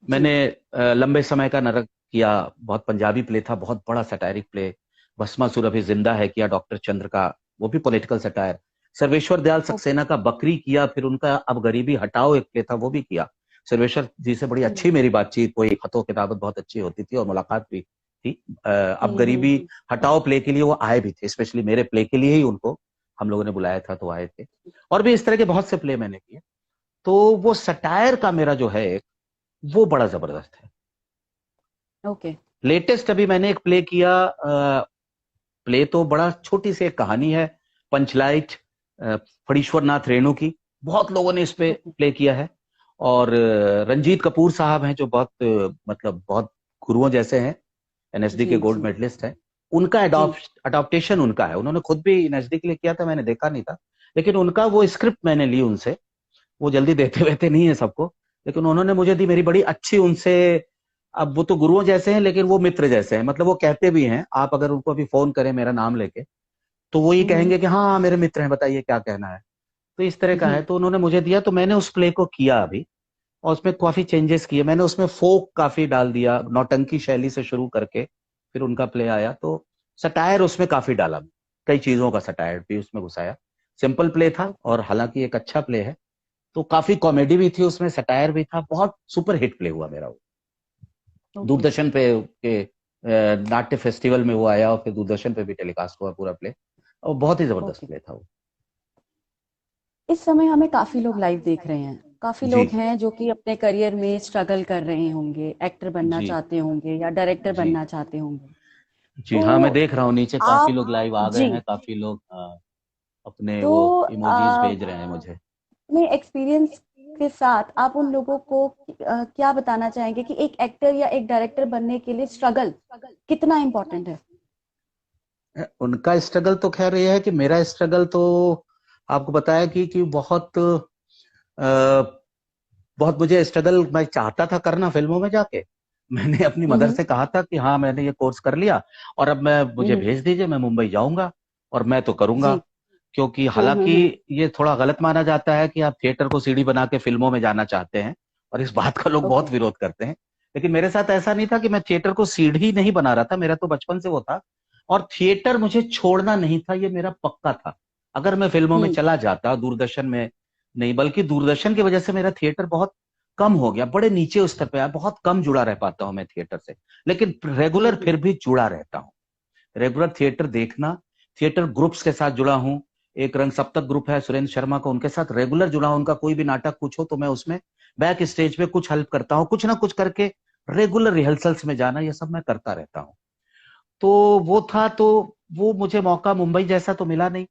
जी। मैंने लंबे समय का नरक किया, बहुत पंजाबी प्ले था, बहुत बड़ा सटायरिक प्ले। भस्मासुर अभी जिंदा है किया, डॉक्टर चंद्र का, वो भी political satire. Sarveshwar Dayal okay. Saxena का बकरी किया, फिर उनका अब गरीबी हटाओ एक प्ले था, वो भी किया। सर्वेश्वर जी से बड़ी अच्छी मेरी बातचीत हुई, खतों किताबत बहुत अच्छी होती थी, और मुलाकात भी थी। अब गरीबी हम्म। हटाओ प्ले के लिए वो आए भी थे, स्पेशली मेरे प्ले के लिए ही उनको हम लोगों ने बुलाया था, तो आए थे। और भी इस तरह के बहुत से प्ले मैंने किए। तो वो सटायर का मेरा जो है, वो बड़ा जबरदस्त है। ओके। लेटेस्ट अभी मैंने एक प्ले किया। प्ले तो बड़ा छोटी सी एक कहानी है, पंचलाइट, फणीश्वर नाथ रेणु की। बहुत लोगों ने इस पे ओके। प्ले किया है। और रंजीत कपूर साहब हैं, जो बहुत मतलब बहुत गुरुओं जैसे हैं, एनएसडी के जी। गोल्ड जी। मेडलिस्ट हैं। उनका जी। अडॉप्टेशन उनका है, उन्होंने खुद भी एनएसडी के लिए किया था, मैंने देखा नहीं था। लेकिन उनका वो स्क्रिप्ट मैंने ली उनसे। वो जल्दी देते वैते नहीं है सबको, लेकिन उन्होंने मुझे दी, मेरी बड़ी अच्छी उनसे। अब वो तो गुरुओं जैसे हैं, लेकिन वो मित्र जैसे हैं। मतलब वो कहते भी हैं, आप अगर उनको अभी फोन करें मेरा नाम लेके, तो वो ये हम्म। कहेंगे कि हाँ हाँ, मेरे मित्र हैं, बताइए क्या कहना है। तो इस तरह का है। हम्म। तो उन्होंने मुझे दिया, तो मैंने उस प्ले को किया अभी। और उसमें काफी चेंजेस किए मैंने, उसमें फोक काफी डाल दिया, नौटंकी शैली से शुरू करके फिर उनका प्ले आया। तो सटायर उसमें काफी डाला, कई चीजों का सटायर भी उसमें घुसाया। सिंपल प्ले था, ओके। और हालांकि एक अच्छा प्ले है। तो काफी कॉमेडी भी थी उसमें, सटायर भी था, बहुत सुपर हिट प्ले हुआ मेरा वो। ओके। दूरदर्शन पे के नाट्य फेस्टिवल में वो आया, और फिर दूरदर्शन पे भी टेलीकास्ट हुआ पूरा प्ले। और बहुत ही जबरदस्त ओके। प्ले था वो। इस समय हमें काफी लोग लाइव देख रहे हैं, काफी जी। लोग हैं जो कि अपने करियर में स्ट्रगल कर रहे होंगे, एक्टर बनना जी। चाहते होंगे या डायरेक्टर जी। बनना चाहते होंगे। जी हाँ, मैं तो देख रहा हूँ नीचे काफी आप लोग लाइव आ गए जी, हैं, काफी लोग अपने तो वो इमोजीज भेज रहे हैं मुझे। अपने एक्सपीरियंस के साथ आप उन लोगों को क्या बताना चाहेंगे कि एक एक्टर या एक डायरेक्टर बनने के लिए स्ट्रगल कितना इम्पोर्टेंट है? उनका स्ट्रगल तो खैर ये है कि मेरा स्ट्रगल तो आपको बताया कि बहुत बहुत मुझे स्ट्रगल मैं चाहता था करना फिल्मों में जाके। मैंने अपनी मदर हम्म। से कहा था कि हाँ, मैंने ये कोर्स कर लिया, और अब मैं, मुझे हम्म। भेज दीजिए, मैं मुंबई जाऊंगा और मैं तो करूंगा। जी। क्योंकि हालांकि ये थोड़ा गलत माना जाता है कि आप थिएटर को सीढ़ी बना के फिल्मों में जाना चाहते हैं, और इस बात का लोग ओके। बहुत विरोध करते हैं। लेकिन मेरे साथ ऐसा नहीं था कि मैं थिएटर को सीढ़ी नहीं बना रहा था, मेरा तो बचपन से वो था। और थिएटर मुझे छोड़ना नहीं था, ये मेरा पक्का था। अगर मैं फिल्मों में हम्म। चला जाता, दूरदर्शन में नहीं, बल्कि दूरदर्शन की वजह से मेरा थिएटर बहुत कम हो गया, बड़े नीचे स्तर पे आया, बहुत कम जुड़ा रह पाता हूं मैं थिएटर से। लेकिन रेगुलर हम्म। फिर भी जुड़ा रहता हूँ। रेगुलर थिएटर देखना, थिएटर ग्रुप्स के साथ जुड़ा हूँ। एक रंग सप्तक ग्रुप है सुरेंद्र शर्मा का, उनके साथ रेगुलर जुड़ा हूं। उनका कोई भी नाटक कुछ हो तो मैं उसमें बैक स्टेज पे कुछ हेल्प करता हूँ, कुछ ना कुछ करके। रेगुलर रिहर्सल्स में जाना, ये सब मैं करता रहता हूँ। तो वो था, तो वो मुझे मौका मुंबई जैसा तो मिला नहीं।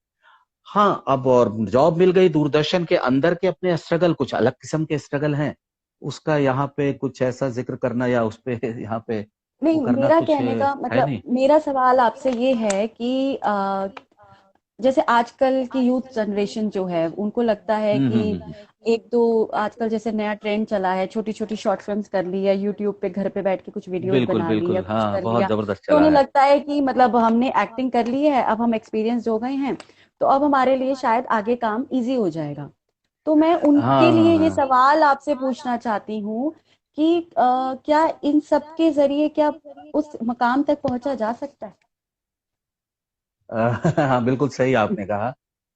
हाँ, अब और जॉब मिल गई दूरदर्शन के अंदर के, अपने स्ट्रगल कुछ अलग किस्म के स्ट्रगल हैं। उसका यहाँ पे कुछ ऐसा जिक्र करना, या उस पे यहाँ पे वो नहीं, करना मेरा कुछ कहने का है मतलब, नहीं। मेरा सवाल आपसे ये है कि जैसे आजकल की यूथ जनरेशन जो है उनको लगता है कि हम्म। एक दो आजकल जैसे नया ट्रेंड चला है, छोटी छोटी शॉर्ट फिल्म्स कर ली या यूट्यूब पे घर पे बैठ के कुछ वीडियोस बिल्कुल बना ली या बिल्कुल, कुछ हाँ, कर बहुत लिया। जबरदस्त तो चला उन्हें है। लगता है कि मतलब हमने एक्टिंग कर ली है, अब हम एक्सपीरियंस हो गए हैं, तो अब हमारे लिए शायद आगे काम इजी हो जाएगा। तो मैं उनके हाँ हाँ लिए ये हाँ। सवाल आपसे पूछना चाहती हूँ कि क्या इन सब के जरिए क्या उस मकाम तक पहुंचा जा सकता है? हाँ बिल्कुल सही आपने कहा।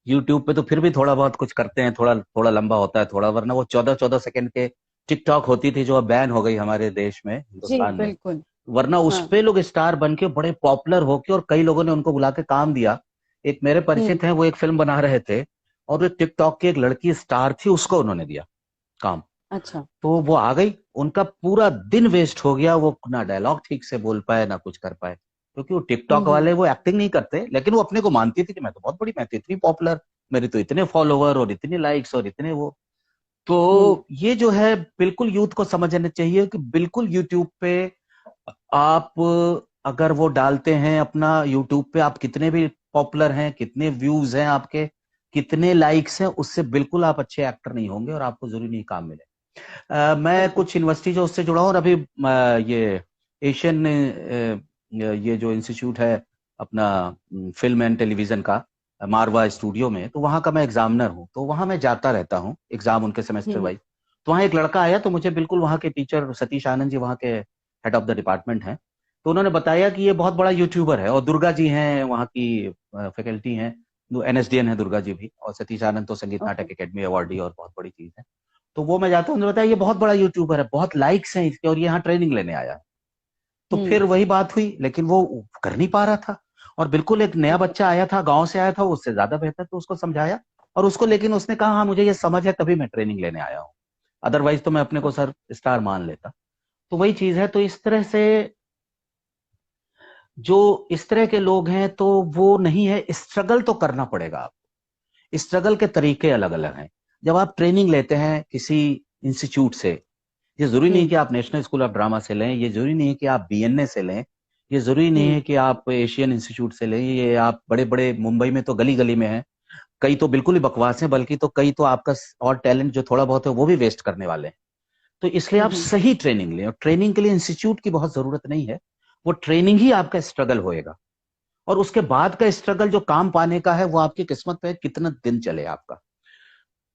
यूट्यूब पे तो फिर भी थोड़ा बहुत कुछ करते हैं, थोड़ा थोड़ा लंबा होता है थोड़ा, वरना वो 14-14 सेकंड के टिकटॉक होती थी जो अब बैन हो गई हमारे देश में, जी हिंदुस्तान में। बिल्कुल। वरना उस हाँ। पे लोग स्टार बन के बड़े पॉपुलर होके, और कई लोगों ने उनको बुला के काम दिया। एक मेरे हम्म। परिचित हैं, वो एक फिल्म बना रहे थे, और वो टिकटॉक की एक लड़की स्टार थी, उसको उन्होंने दिया काम। अच्छा। तो वो आ गई, उनका पूरा दिन वेस्ट हो गया, वो ना डायलॉग ठीक से बोल पाए ना कुछ कर पाए, क्योंकि वो टिकटॉक हम्म। वाले वो एक्टिंग नहीं करते, लेकिन वो अपने को मानती थी कि मैं तो बहुत बड़ी, मैं तो इतनी पॉपुलर, मेरे तो इतने फॉलोवर और इतनी लाइक्स और इतने वो। हम्म। तो ये जो है बिल्कुल यूथ को समझना चाहिए कि बिल्कुल यूट्यूब पे आप अगर वो डालते हैं अपना, यूट्यूब पे आप कितने भी पॉपुलर हैं, कितने व्यूज हैं आपके, कितने लाइक्स हैं, उससे बिल्कुल आप अच्छे एक्टर नहीं होंगे और आपको जरूरी नहीं काम मिले। मैं बिल्कुल। कुछ यूनिवर्सिटी जो उससे जुड़ा हूँ, और अभी ये एशियन ये जो इंस्टीट्यूट है अपना, फिल्म एंड टेलीविजन का, मारवा स्टूडियो में, तो वहां का मैं एग्जामिनर हूँ, तो वहां मैं जाता रहता हूँ एग्जाम उनके सेमेस्टर हम्म। वाइज। तो वहाँ एक लड़का आया, तो मुझे बिल्कुल वहाँ के टीचर सतीश आनंद जी, वहाँ के हेड ऑफ द डिपार्टमेंट हैं, तो उन्होंने बताया कि ये बहुत बड़ा यूट्यूबर है, और दुर्गा जी हैं वहाँ की फैकल्टी हैं, एनएसडीएन है दुर्गा जी भी, और सतीश आनंद तो संगीत ओके। नाटक अकेडमी अवार्डी और बहुत बड़ी चीज है। तो वो मैं जाता हूँ, उन्होंने बताया ये बहुत बड़ा यूट्यूबर है, बहुत लाइक्स हैं इसके, और ये यहाँ ट्रेनिंग लेने आया है। तो हम्म। फिर वही बात हुई, लेकिन वो कर नहीं पा रहा था। और बिल्कुल एक नया हम्म। बच्चा आया था, गांव से आया था, वो उससे ज्यादा बेहतर, तो उसको समझाया, और उसको, लेकिन उसने कहा हाँ मुझे ये समझ है तभी मैं ट्रेनिंग लेने आया हूँ, अदरवाइज तो मैं अपने को सर स्टार मान लेता। तो वही चीज है, तो इस तरह से जो इस तरह के लोग हैं, तो वो नहीं है, स्ट्रगल तो करना पड़ेगा आपको, स्ट्रगल के तरीके अलग अलग हैं। जब आप ट्रेनिंग लेते हैं किसी इंस्टीट्यूट से, ये जरूरी नहीं हम्म। कि आप नेशनल स्कूल ऑफ ड्रामा से लें, ये जरूरी नहीं है कि आप बीएनए से लें, ये जरूरी नहीं हम्म। है कि आप एशियन इंस्टीट्यूट से लें, ये आप बड़े बड़े मुंबई में तो गली गली में है, कई तो बिल्कुल ही बकवास है, बल्कि तो कई तो आपका और टैलेंट जो थोड़ा बहुत है वो भी वेस्ट करने वाले हैं। तो इसलिए आप हम्म। सही ट्रेनिंग लें, और ट्रेनिंग के लिए इंस्टीट्यूट की बहुत जरूरत नहीं है, वो ट्रेनिंग ही आपका स्ट्रगल होएगा, और उसके बाद का स्ट्रगल जो काम पाने का है वो आपकी किस्मत पे है, कितना दिन चले आपका।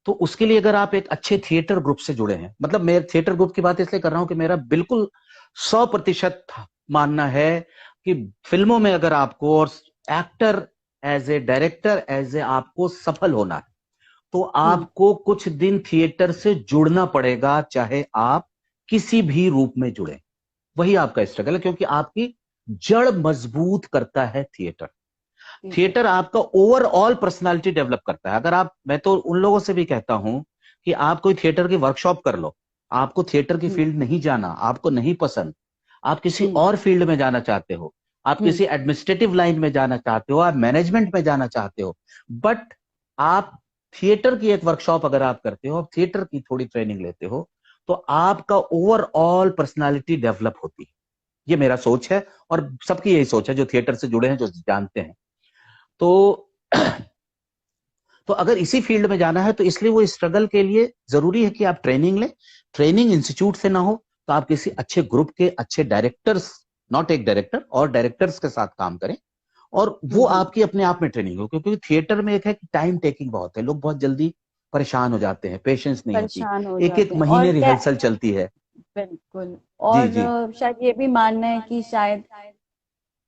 तो उसके लिए अगर आप एक अच्छे थिएटर ग्रुप से जुड़े हैं, मतलब मैं थिएटर ग्रुप की बात इसलिए कर रहा हूं कि मेरा बिल्कुल 100% मानना है कि फिल्मों में अगर आपको, और actor as a director as a आपको सफल होना है, तो हम्म। आपको कुछ दिन थिएटर से जुड़ना पड़ेगा, चाहे आप किसी भी रूप में जुड़े। वही आपका स्ट्रगल है, क्योंकि आपकी जड़ मजबूत करता है थिएटर। ठीक है। थिएटर आपका ओवरऑल पर्सनालिटी डेवलप करता है। अगर आप, मैं तो उन लोगों से भी कहता हूं कि आप कोई थिएटर की वर्कशॉप कर लो, आपको थिएटर की हम्म। फील्ड नहीं जाना, आपको नहीं पसंद, आप किसी हम्म। और फील्ड में जाना चाहते हो, आप हम्म। किसी एडमिनिस्ट्रेटिव लाइन में जाना चाहते हो, आप मैनेजमेंट में जाना चाहते हो, बट आप थिएटर की एक वर्कशॉप अगर आप करते हो, आप थिएटर की थोड़ी ट्रेनिंग लेते हो, तो आपका ओवरऑल पर्सनालिटी डेवलप होती है। ये मेरा सोच है, और सबकी यही सोच है जो थिएटर से जुड़े हैं, जो जानते हैं। तो तो अगर इसी फील्ड में जाना है, तो इसलिए वो स्ट्रगल के लिए जरूरी है कि आप ट्रेनिंग लें। ट्रेनिंग इंस्टीट्यूट से ना हो तो आप किसी अच्छे ग्रुप के अच्छे डायरेक्टर्स, नॉट एक डायरेक्टर, और डायरेक्टर्स के साथ काम करें, और वो हम्म। आपकी अपने आप में ट्रेनिंग हो, क्योंकि थिएटर में एक है कि टाइम टेकिंग बहुत है, लोग बहुत जल्दी परेशान हो जाते हैं, पेशेंस नहीं होती, परेशान हो एक एक जाते हैं और महीने क्या। रिहर्सल चलती है। बिल्कुल। जी और जी। शायद ये भी मानना है कि शायद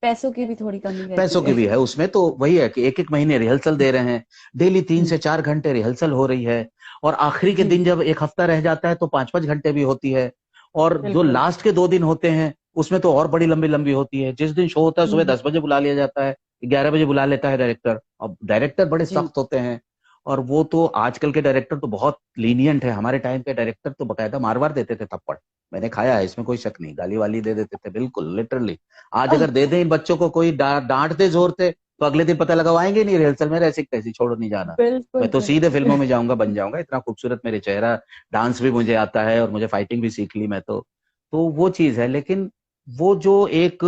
पैसों की भी थोड़ी कमी रहती पैसों की है। भी है उसमें, तो वही है कि एक एक महीने रिहर्सल दे रहे हैं, डेली तीन हम्म। से चार घंटे रिहर्सल हो रही है, और आखिरी के जी दिन जब एक हफ्ता रह जाता है तो 5-5 घंटे भी होती है, और जो बिल्कुल। लास्ट के 2 दिन होते हैं उसमें तो और बड़ी लंबी लंबी होती है। जिस दिन शो होता है सुबह हम्म। 10 बजे बुला लिया जाता है, 11 बजे बुला लेता है डायरेक्टर, अब डायरेक्टर बड़े जी सख्त होते हैं, और वो तो आजकल के डायरेक्टर तो बहुत लीनियंट है, हमारे टाइम के डायरेक्टर तो बकायदा मार वार देते थे थप्पड़, मैंने खाया है, इसमें कोई शक नहीं, गाली वाली दे देते थे बिल्कुल लिटरली। आज अगर दे दें इन बच्चों को कोई डांट दे जोर से, तो अगले दिन पता लगा वो आएंगे नहीं रिहर्सल में, ऐसी तैसी, छोड़ो नहीं जाना, मैं बिल्कुल तो सीधे बिल्कुल। फिल्मों में जाऊंगा, बन जाऊंगा, इतना खूबसूरत मेरे चेहरा, डांस भी मुझे आता है, और मुझे फाइटिंग भी सीख ली मैं तो वो चीज है। लेकिन वो जो एक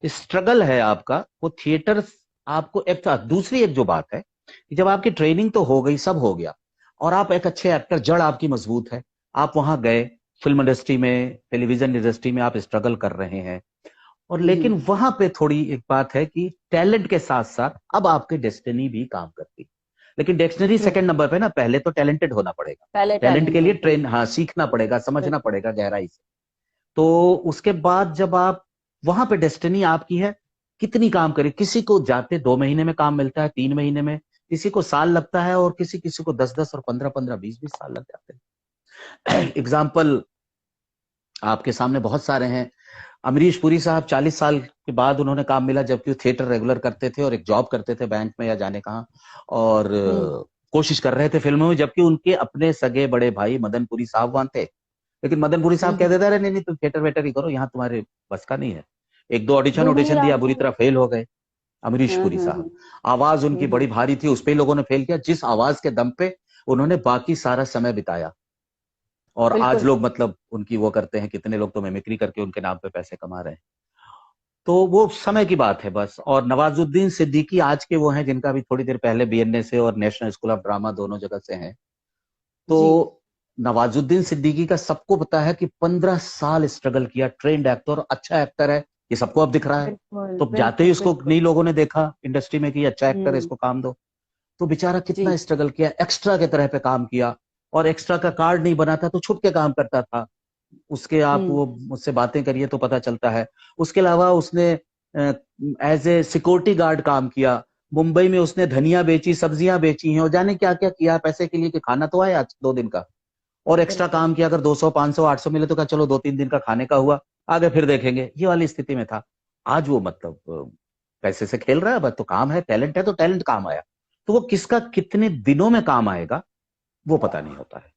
स्ट्रगल है आपका, वो थिएटर आपको एक था। दूसरी एक जो बात है कि जब आपकी ट्रेनिंग तो हो गई, सब हो गया, और आप एक अच्छे एक्टर, जड़ आपकी मजबूत है, आप वहां गए, फिल्म इंडस्ट्री में, टेलीविजन इंडस्ट्री में आप स्ट्रगल कर रहे हैं, और लेकिन हम्म। वहां पे थोड़ी एक बात है कि टैलेंट के साथ साथ अब आपकी डेस्टिनी भी काम करती है। लेकिन डेस्टिनी ट्रू। सेकंड नंबर पे ना, पहले तो टैलेंटेड होना पड़ेगा, पहले टैलेंट के लिए टैलेंटेड ट्रेन, बिल्कुल। हाँ सीखना पड़ेगा, समझना बिल्कुल। पड़ेगा गहराई से। तो उसके बाद जब आप वहां पे डेस्टिनी आपकी है, कितनी काम करे, किसी को जाते 2 महीने में काम मिलता है, 3 महीने में, किसी को साल लगता है, और किसी किसी को 10-10 और 15-15, 20-20 साल लग जाते हैं। एग्जाम्पल आपके सामने बहुत सारे हैं। अमरीश पुरी साहब 40 साल के बाद उन्होंने काम मिला, जबकि वो थिएटर रेगुलर करते थे और एक जॉब करते थे बैंक में या जाने कहाँ, और कोशिश कर रहे थे फिल्मों में, जबकि उनके अपने सगे बड़े भाई मदन पुरी साहब वहां थे। लेकिन मदन पुरी साहब कह देते, अरे नहीं नहीं, तुम थिएटर वेटर ही करो, यहाँ तुम्हारे बस का नहीं है। एक दो ऑडिशन दूल्हे ऑडिशन दिया, राजा। बुरी तरह फेल हो गए। अमरीश पुरी साहब, आवाज उनकी बड़ी भारी थी, उस पे लोगों ने फेल किया, जिस आवाज के दम पे उन्होंने बाकी सारा समय बिताया। और आज बिल्कुल। लोग मतलब उनकी वो करते हैं, कितने लोग तो मिमिक्री करके उनके नाम पे पैसे कमा रहे हैं। तो वो समय की बात है बस। और नवाजुद्दीन सिद्दीकी आज के वो हैं, जिनका भी थोड़ी देर पहले बीएनए से और नेशनल स्कूल ऑफ ड्रामा दोनों जगह से हैं। तो जी। नवाजुद्दीन सिद्दीकी का सबको पता है कि 15 साल स्ट्रगल किया, ट्रेंड एक्टर, अच्छा एक्टर है, ये सबको अब दिख रहा है। बिल्कुल तो जाते ही बिल्कुल उसको बिल्कुल। नहीं लोगों ने देखा इंडस्ट्री में कि अच्छा एक्टर है, हम्म। इसको काम दो। तो बेचारा कितना जी। स्ट्रगल किया, एक्स्ट्रा के तरह पे काम किया, और एक्स्ट्रा का कार्ड नहीं बना था तो छुप के काम करता था। उसके आप हम्म। वो मुझसे बातें करिए तो पता चलता है। उसके अलावा उसने एज ए सिक्योरिटी गार्ड काम किया। मुंबई में उसने धनिया बेची, सब्जियां बेची हैं, और जाने क्या क्या किया पैसे के लिए, कि खाना तो आए आज 2 दिन का। और एक्स्ट्रा बिल्कुल। काम किया, अगर 200 500 800 मिले तो कहा चलो 2-3 दिन का खाने का हुआ, आगे फिर देखेंगे, ये वाली स्थिति में था। आज वो मतलब पैसे से खेल रहा है, बस तो काम है, टैलेंट है तो टैलेंट काम आया। तो वो किसका कितने दिनों में काम आएगा वो पता नहीं होता है।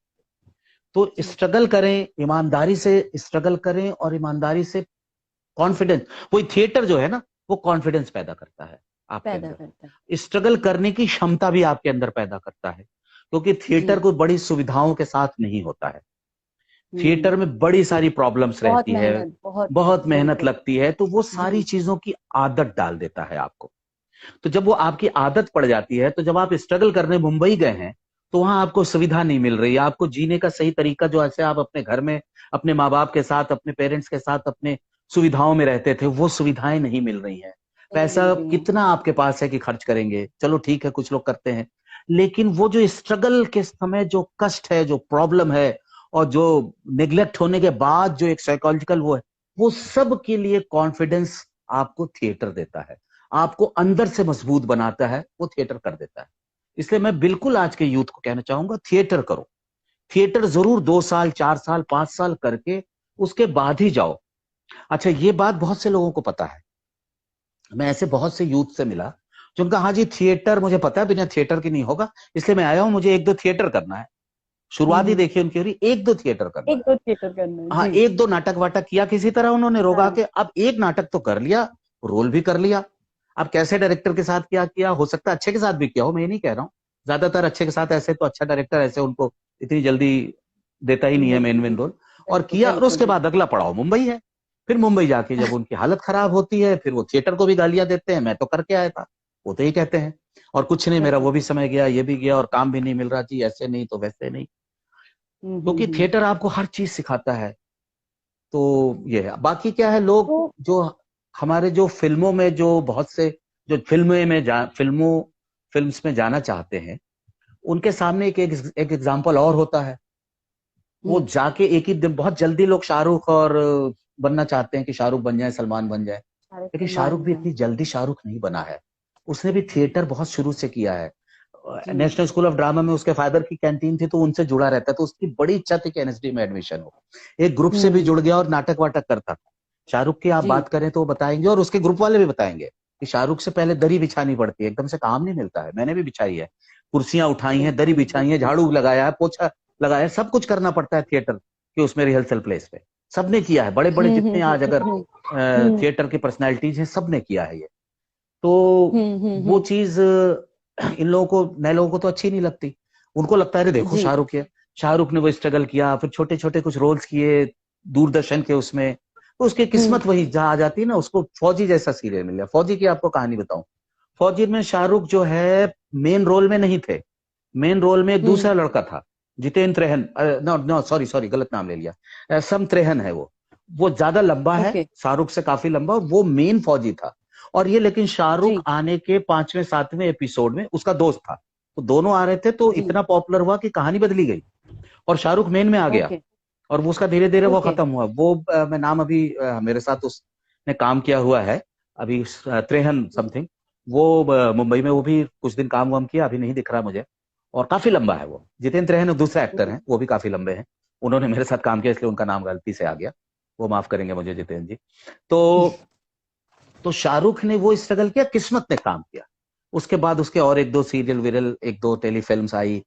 तो जी। स्ट्रगल करें, ईमानदारी से स्ट्रगल करें, और ईमानदारी से कॉन्फिडेंस, कोई थिएटर जो है ना, वो कॉन्फिडेंस पैदा करता है आपके पैदा करता है। अंदर, स्ट्रगल करने की क्षमता भी आपके अंदर पैदा करता है, क्योंकि जी। थिएटर को बड़ी सुविधाओं के साथ नहीं होता है। थिएटर में बड़ी बिल्कुल। सारी प्रॉब्लम्स बहुत रहती है, मेहनत, बहुत बहुत मेहनत, मेहनत बिल्कुल। लगती है, तो वो सारी हम्म। चीजों की आदत डाल देता है आपको। तो जब वो आपकी आदत पड़ जाती है, तो जब आप स्ट्रगल करने मुंबई गए हैं, तो वहां आपको सुविधा नहीं मिल रही है, आपको जीने का सही तरीका, जो ऐसे आप अपने घर में अपने माँ बाप के साथ, अपने पेरेंट्स के साथ अपने सुविधाओं में रहते थे, वो सुविधाएं नहीं मिल रही हैं। नहीं मिल पैसा रही हैं। कितना आपके पास है कि खर्च करेंगे, चलो ठीक है कुछ लोग करते हैं, लेकिन वो जो स्ट्रगल के समय जो कष्ट है, जो प्रॉब्लम है, और जो निग्लेक्ट होने के बाद जो एक साइकोलॉजिकल वो है, वो सब के लिए कॉन्फिडेंस आपको थिएटर देता है, आपको अंदर से मजबूत बनाता है, वो थिएटर कर देता है। इसलिए मैं बिल्कुल आज के यूथ को कहना चाहूंगा, थिएटर करो। थिएटर जरूर 2 साल 4 साल 5 साल करके उसके बाद ही जाओ। अच्छा, ये बात बहुत से लोगों को पता है, मैं ऐसे बहुत से यूथ से मिला जो उनका, हाँ जी थिएटर मुझे पता है, बिना थिएटर की नहीं होगा, इसलिए मैं आया हूं, मुझे 1-2 थिएटर करना है। शुरुआत ही हम्म। देखिए उनकी हो रही, 1-2 थिएटर करना एक है। दो थिएटर करना है हाँ, जी। 1-2 नाटक वाटक किया किसी तरह उन्होंने रोगा हाँ। के, अब एक नाटक तो कर लिया, रोल भी कर लिया। अब कैसे डायरेक्टर के साथ क्या किया, हो सकता है अच्छे के साथ भी किया हो, मैं ये नहीं कह रहा हूँ। ज्यादातर अच्छे के साथ ऐसे, तो अच्छा डायरेक्टर ऐसे उनको इतनी जल्दी देता ही नहीं है मेन नहीं। Main role. और बिल्कुल किया, और बिल्कुल उसके बाद बिल्कुल। अगला पड़ाव मुंबई है। फिर मुंबई जाके जब उनकी हालत खराब होती है, फिर वो थिएटर को भी गालियां देते हैं, मैं तो करके आया था, वो तो ही कहते हैं, और कुछ नहीं, मेरा कहते वो भी हैं। समय गया, ये भी गया, और काम भी नहीं मिल रहा जी, ऐसे नहीं तो वैसे नहीं। क्योंकि हम्म। थिएटर आपको हर चीज सिखाता है। तो ये है, बाकी क्या है, लोग तो जो हमारे जो फिल्मों में जो बहुत से जो फिल्म्स में जाना चाहते हैं, उनके सामने एक एग्जाम्पल और होता है। वो हम्म। जाके एक ही दिन, बहुत जल्दी लोग शाहरुख और बनना चाहते हैं कि शाहरुख बन जाए, सलमान बन जाए, सारे लेकिन शाहरुख सलमान भी खान। इतनी जल्दी शाहरुख नहीं बना है। उसने भी थिएटर बहुत शुरू से किया है। जी। नेशनल स्कूल ऑफ ड्रामा में उसके फादर की कैंटीन थी, तो उनसे जुड़ा रहता, तो उसकी बड़ी इच्छा थी कि एनएसडी में एडमिशन हो। एक ग्रुप से भी हम्म। जुड़ गया और नाटक वाटक करता था। शाहरुख की आप जी। बात करें तो वो बताएंगे, और उसके ग्रुप वाले भी बताएंगे कि शाहरुख से पहले दरी बिछानी पड़ती है, एकदम से काम नहीं मिलता है, मैंने भी बिछाई है, कुर्सियां उठाई हैं, दरी बिल्कुल बिछाई है, बिल्कुल। झाड़ू लगाया है, पोछा लगाया है, सब कुछ करना पड़ता है थिएटर के उसमें रिहर्सल प्लेस पे। सबने किया है, बड़े बड़े जितने आज अगर हम्म। हम्म। थिएटर की पर्सनैलिटीज हैं, सबने किया है ये। तो वो हम्म। चीज इन लोगों को, नए लोगों को तो अच्छी नहीं लगती। उनको लगता है अरे देखो जी। शाहरुख है, शाहरुख ने वो स्ट्रगल किया, फिर छोटे छोटे कुछ रोल्स किए दूरदर्शन के उसमें, तो उसकी हम्म। किस्मत वही जहां आ जाती है ना, उसको फौजी जैसा सीरियल मिल गया। फौजी की आपको कहानी बताऊं, फौजी में शाहरुख जो है मेन रोल में नहीं थे, मेन रोल में एक हम्म। दूसरा लड़का था, Jitendra Trehan, no no sorry sorry गलत नाम ले लिया, सम त्रेहन है वो ज्यादा लंबा है, ओके। शाहरुख से काफी लंबा, और वो मेन फौजी था। और ये लेकिन शाहरुख जी। आने के 5वें 7वें एपिसोड में उसका दोस्त था, तो दोनों आ रहे थे, तो जी। इतना पॉपुलर हुआ कि कहानी बदली गई, और शाहरुख मेन में आ गया, ओके। और वो उसका धीरे धीरे वो ओके। खत्म हुआ। वो मैं नाम अभी मेरे साथ उसने काम किया हुआ है, अभी त्रेहन समथिंग, वो मुंबई में वो भी कुछ दिन काम वाम किया, अभी नहीं दिख रहा मुझे। और काफी लंबा है वो, जितेंद्र त्रेहन दूसरा एक्टर है, वो भी काफी लंबे हैं। उन्होंने मेरे साथ काम किया इसलिए उनका नाम गलती से आ गया, वो माफ करेंगे मुझे जितेंद्र जी। तो शाहरुख ने वो स्ट्रगल किया, किस्मत ने काम किया। उसके बाद उसके और एक दो सीरियल विरल, एक दो टेलीफिल्म्स आई।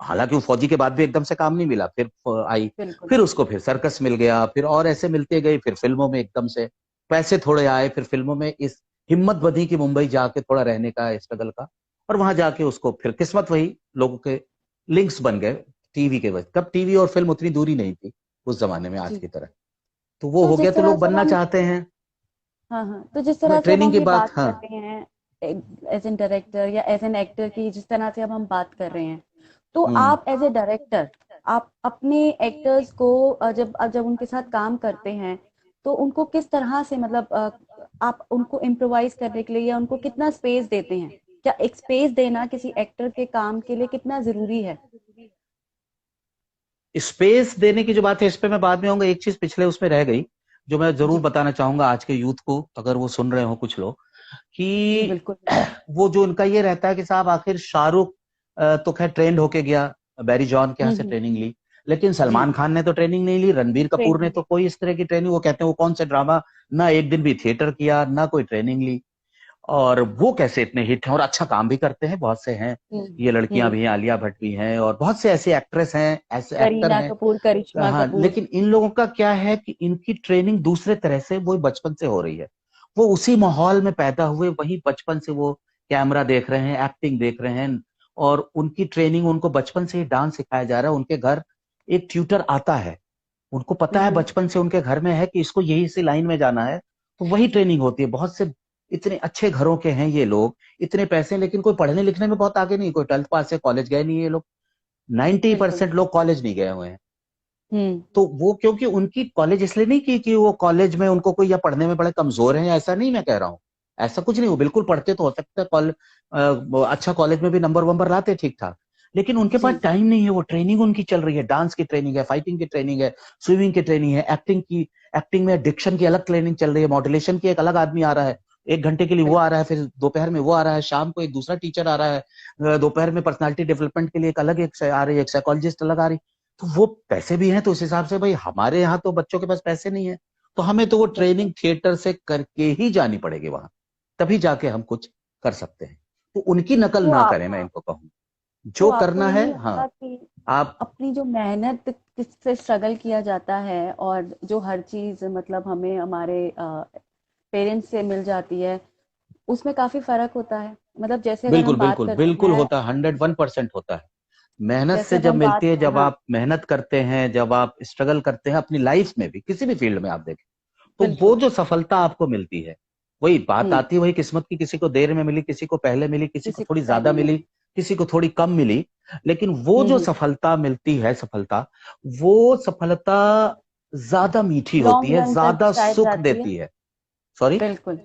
हालांकि वो फौजी के बाद भी एकदम से काम नहीं मिला, फिर आई। बिल्कुल। फिर उसको फिर सर्कस मिल गया, फिर और ऐसे मिलते गए, फिर फिल्मों में एकदम से पैसे थोड़े आए, फिर फिल्मों में इस हिम्मत बधी कि मुंबई जाके थोड़ा रहने का, स्ट्रगल का। और वहां जाके उसको फिर किस्मत, वही लोगों के लिंक्स बन गए टीवी के वजह। कब टीवी और फिल्म उतनी दूरी नहीं थी उस जमाने में आज जी। की तरह। तो वो तो हो गया, जिस तो तरह लोग से अब बनना हम, चाहते हैं। हाँ हाँ, तो जिस तरह से अब ट्रेनिंग हम की ये बात, बात हाँ। कर रहे हैं एज एन डायरेक्टर या एज एन एक्टर की, जिस तरह से अब हम बात कर रहे हैं, तो हम्म। आप एज ए डायरेक्टर, आप अपने एक्टर्स को जब जब उनके साथ काम करते हैं, तो उनको किस तरह से मतलब आप उनको इम्प्रोवाइज करने के लिए या उनको कितना स्पेस देते हैं? क्या एक स्पेस देना किसी एक्टर के काम के लिए कितना जरूरी है? स्पेस देने की जो बात है, इस पे मैं बाद में आऊंगा। एक चीज पिछले उसमें रह गई, जो मैं जरूर जी बताना चाहूंगा आज के यूथ को, अगर वो सुन रहे हो कुछ लोग, जी कि बिल्कुल बिल्कुल। वो जो उनका ये रहता है कि साहब आखिर शाहरुख तो खैर ट्रेंड होके गया, बैरी जॉन के यहाँ से हम्म। ट्रेनिंग ली, लेकिन जी। सलमान खान ने तो ट्रेनिंग नहीं ली, रणबीर कपूर ने ट्रेनिंग। तो कोई इस तरह की ट्रेनिंग, वो कहते हैं वो कौन से ड्रामा, ना एक दिन भी थिएटर किया, ना कोई ट्रेनिंग ली। और वो कैसे इतने हिट हैं और अच्छा काम भी करते हैं, बहुत से हैं। ये लड़कियां हम्म। भी हैं, आलिया भट्ट भी हैं, और बहुत से ऐसे एक्ट्रेस हैं, ऐसे एक्टर करीना हैं। कपूर, करिश्मा हाँ, कपूर। लेकिन इन लोगों का क्या है कि इनकी ट्रेनिंग दूसरे तरह से, वो बचपन से हो रही है। वो उसी माहौल में पैदा हुए, वही बचपन से वो कैमरा देख रहे हैं, एक्टिंग देख रहे हैं। और उनकी ट्रेनिंग, उनको बचपन से ही डांस सिखाया जा रहा है। उनके घर एक ट्यूटर आता है, उनको पता है हम्म। बचपन से उनके घर में है कि इसको यही इसी लाइन में जाना है। तो वही ट्रेनिंग होती है। बहुत से इतने अच्छे घरों के हैं ये लोग, इतने पैसे, लेकिन कोई पढ़ने लिखने में बहुत आगे नहीं, कोई 12th पास से कॉलेज गए नहीं ये लोग। नाइन्टी बिल्कुल। परसेंट लोग कॉलेज नहीं गए हुए हैं। हम्म। तो वो क्योंकि उनकी कॉलेज इसलिए नहीं की कि वो कॉलेज में उनको कोई, या पढ़ने में बड़े कमजोर हैं, ऐसा नहीं मैं कह रहा हूँ। ऐसा कुछ नहीं, वो बिल्कुल पढ़ते तो हो सकता है, कॉलेज अच्छा कॉलेज में भी नंबर वंबर लाते ठीक ठाक। लेकिन उनके पास जी। टाइम नहीं है। वो ट्रेनिंग उनकी चल रही है, डांस की ट्रेनिंग है, फाइटिंग की ट्रेनिंग है, स्विमिंग की ट्रेनिंग है, एक्टिंग की, एक्टिंग में डिक्शन की अलग ट्रेनिंग चल रही है, मॉड्यूलेशन की एक अलग आदमी आ रहा है, 1 घंटे के लिए वो आ बिल्कुल। रहा है, फिर दोपहर में वो आ रहा है, शाम को एक दूसरा टीचर आ रहा है, दोपहर में पर्सनालिटी डेवलपमेंट के लिए एक अलग एक आ रही है, एक साइकोलॉजिस्ट अलग आ रही। तो वो पैसे भी हैं, तो उस हिसाब से भाई हमारे यहाँ तो बच्चों के पास पैसे नहीं है, तो हमें तो वो बिल्कुल। ट्रेनिंग थिएटर से करके ही जानी पड़ेगी वहां, तभी जाके हम कुछ कर सकते हैं। तो उनकी नकल तो ना आप करें, मैं इनको कहूँ, तो जो आपको करना ये है। नहीं हाँ। लगता कि आप अपनी जो मेहनत किससे स्ट्रगल किया जाता है और जो हर चीज मतलब हमें हमारे पेरेंट्स से मिल जाती है, उसमें काफी फर्क होता है? मतलब जैसे अगर बिल्कुल हम बात बिल्कुल करें, बिल्कुल मैं, होता है, 101% होता है। मेहनत जैसे से अब जब हम मिलती बात, है, जब हाँ, आप मेहनत करते हैं, जब आप स्ट्रगल करते हैं अपनी लाइफ में भी, किसी भी फील्ड में आप देखें, तो वो बिल्कुल। जो सफलता आपको मिलती है, वही बात हम्म। आती है, वही किस्मत की। किसी को देर में मिली, किसी को पहले मिली, किसी को किसी को थोड़ी ज्यादा पहले मिली, मिली। किसी को थोड़ी कम मिली। लेकिन वो जो हम्म। सफलता मिलती है, सफलता, वो सफलता ज्यादा मीठी होती लॉन्ग है, रन तक ज्यादा शायद सुख जाती है। देती है। सॉरी। बिल्कुल।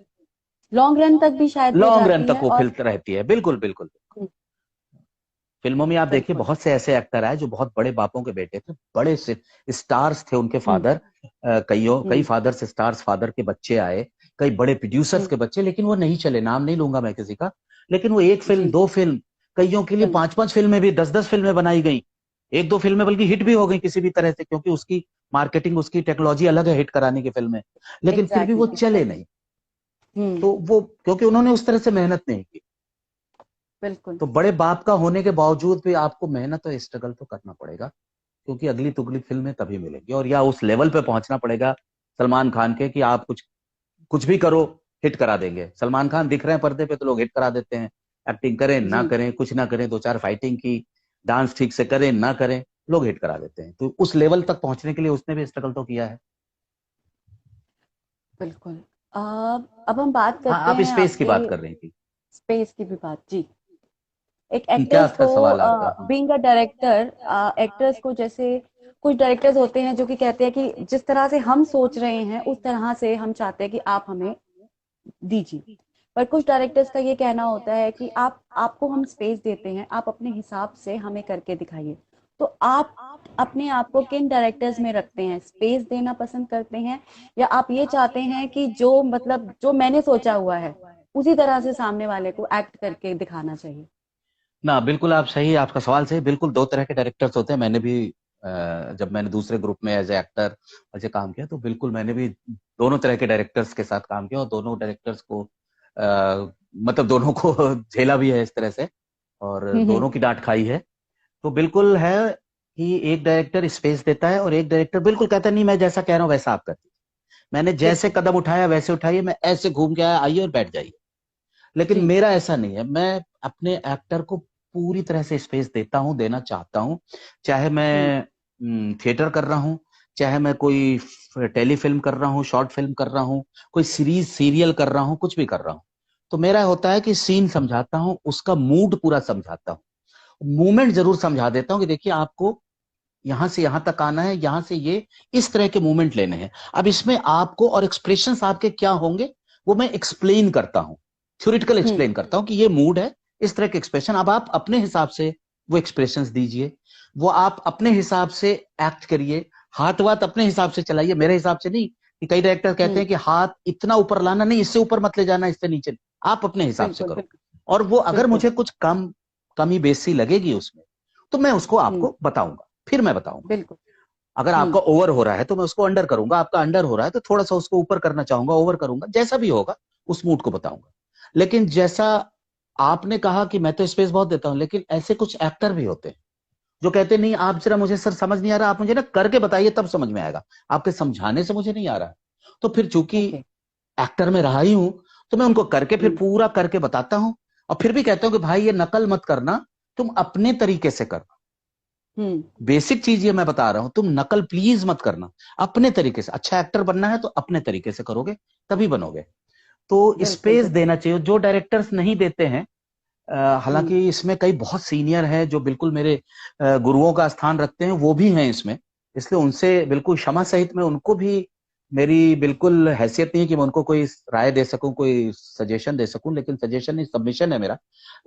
लॉन्ग रन तक भी शायद वो लॉन्ग रन जाती तक है। वो और फिल्टर रहती है, बिल्कुल बिल्कुल। हम्म, फिल्मों में आप देखिए, बिल्कुल। बहुत से ऐसे एक्टर आए जो बहुत बड़े बापों के बेटे थे, बड़े से स्टार्स थे उनके हम्म। फादर। कई हम्म। फादर स्टार्स फादर के बच्चे आए, कई बड़े प्रोड्यूसर्स हम्म। के बच्चे, लेकिन वो नहीं चले, नाम नहीं लूंगा मैं किसी का। लेकिन वो एक फिल्म, जी। दो फिल्म, कईयों के लिए फिल्म। 5-5 फिल्में भी, 10-10 फिल्में बनाई गई। एक दो फिल्में बल्कि हिट भी हो गई किसी भी तरह से, क्योंकि उसकी मार्केटिंग, उसकी टेक्नोलॉजी अलग है हिट कराने की फिल्में। लेकिन फिर भी एग्जैक्टली वो चले एग्जैक्टली। नहीं। हम्म। तो वो क्योंकि उन्होंने उस तरह से मेहनत नहीं की। बिल्कुल। तो बड़े बाप का होने के बावजूद भी आपको मेहनत और स्ट्रगल तो करना पड़ेगा, क्योंकि अगली तुगली फिल्में तभी मिलेंगी, और या उस लेवल पे पहुंचना पड़ेगा सलमान खान के, कि आप कुछ कुछ भी करो, हिट करा देंगे। सलमान खान दिख रहे हैं पर्दे पे तो लोग हिट करा देते हैं। एक्टिंग करें ना जी। करें, कुछ ना करें, दो चार फाइटिंग की, डांस ठीक से करें ना करें, लोग हिट करा देते हैं। तो उस लेवल तक पहुंचने के लिए उसने भी स्ट्रगल तो किया है। बिल्कुल। अब हम बात हाँ, करते आप हैं स्पेस की आपके बात कर रही थी। स्पेस की भी बात। जी। एक क्या एक्टर्स था को, सवाल आपका? हाँ। बीइंग अ डायरेक्टर, एक्टर्स को, जैसे कुछ डायरेक्टर्स होते हैं जो कि कहते हैं कि जिस तरह से हम सोच रहे हैं उस तरह से हम चाहते हैं कि आप हमें दीजिए। पर कुछ डायरेक्टर्स का ये कहना होता है कि आप, आपको हम स्पेस देते हैं, आप अपने हिसाब से हमें करके दिखाइए। तो आप अपने आप को किन डायरेक्टर्स में रखते हैं? स्पेस देना पसंद करते हैं, या आप ये चाहते हैं कि जो मतलब जो मैंने सोचा हुआ है उसी तरह से सामने वाले को एक्ट करके दिखाना चाहिए? ना, बिल्कुल आप सही, आपका सवाल सही। बिल्कुल दो तरह के डायरेक्टर्स होते हैं। मैंने भी जब मैंने दूसरे ग्रुप में एज ए एक्टर ऐसे काम किया, तो बिल्कुल मैंने भी दोनों तरह के डायरेक्टर्स के साथ काम किया, और दोनों डायरेक्टर्स को मतलब दोनों को झेला भी है इस तरह से, और हम्म। दोनों की डांट खाई है। तो बिल्कुल है कि एक डायरेक्टर स्पेस देता है, और एक डायरेक्टर बिल्कुल कहता है नहीं, मैं जैसा कह रहा हूँ वैसा आप करते। मैंने जैसे बिल्कुल। कदम उठाया वैसे उठाइए, मैं ऐसे घूम के आया, आइए और बैठ जाइए। लेकिन जी। मेरा ऐसा नहीं है। मैं अपने एक्टर को पूरी तरह से स्पेस देता हूँ, देना चाहता हूँ। चाहे हम्म। मैं थिएटर कर रहा हूँ, चाहे मैं कोई टेलीफिल्म कर रहा हूँ, शॉर्ट फिल्म कर रहा हूँ, कोई सीरीज सीरियल कर रहा हूँ, कुछ भी कर रहा हूँ। तो मेरा होता है कि सीन समझाता हूँ, उसका मूड पूरा समझाता हूँ, मूवमेंट जरूर समझा देता हूँ कि देखिए आपको यहां से यहां तक आना है, यहां से ये इस तरह के मूवमेंट लेने हैं। अब इसमें आपको और एक्सप्रेशंस आपके क्या होंगे, वो मैं एक्सप्लेन करता हूँ, थ्योरेटिकल हम्म। एक्सप्लेन करता हूँ कि ये मूड है, इस तरह के एक्सप्रेशन। अब आप अपने हिसाब से वो एक्सप्रेशंस दीजिए, वो आप अपने हिसाब से एक्ट करिए, हाथ वाथ अपने हिसाब से चलाइए, मेरे हिसाब से नहीं। कि कई डायरेक्टर कहते हम्म। हैं कि हाथ इतना ऊपर लाना नहीं, इससे ऊपर मत ले जाना, इससे नीचे नहीं। आप अपने हिसाब से बिल्कुल करो। बिल्कुल। और वो अगर बिल्कुल। मुझे कुछ कमी बेसी लगेगी उसमें, तो मैं उसको हम्म। आपको बताऊंगा, फिर मैं बताऊंगा। बिल्कुल। अगर हम्म। आपका ओवर हो रहा है तो मैं उसको अंडर करूंगा, आपका अंडर हो रहा है तो थोड़ा सा उसको ऊपर करना चाहूंगा, ओवर करूंगा, जैसा भी होगा उस मूड को बताऊंगा। लेकिन जैसा आपने कहा कि मैं तो स्पेस बहुत देता हूं, लेकिन ऐसे कुछ एक्टर भी होते हैं जो कहते हैं नहीं, आप जरा, मुझे सर समझ नहीं आ रहा, आप मुझे ना करके बताइए तब समझ में आएगा, आपके समझाने से मुझे नहीं आ रहा। तो फिर चूंकि ओके। एक्टर में रहा ही हूं, तो मैं उनको करके फिर हम्म। पूरा करके बताता हूं। और फिर भी कहता हूं कि भाई ये नकल मत करना, तुम अपने तरीके से करना। हम्म। बेसिक चीज ये मैं बता रहा हूं, तुम नकल प्लीज मत करना। अपने तरीके से अच्छा एक्टर बनना है तो अपने तरीके से करोगे, तभी बनोगे। तो बिल्कुल स्पेस बिल्कुल। देना चाहिए। जो डायरेक्टर्स नहीं देते हैं, हम्म। हालांकि इसमें कई बहुत सीनियर हैं जो बिल्कुल मेरे गुरुओं का स्थान रखते हैं, वो भी हैं इसमें। इसलिए उनसे बिल्कुल क्षमा सहित मैं उनको भी, मेरी बिल्कुल हैसियत नहीं है कि मैं उनको कोई राय दे सकूं, कोई सजेशन दे सकूं, लेकिन सजेशन नहीं, सबमिशन है मेरा।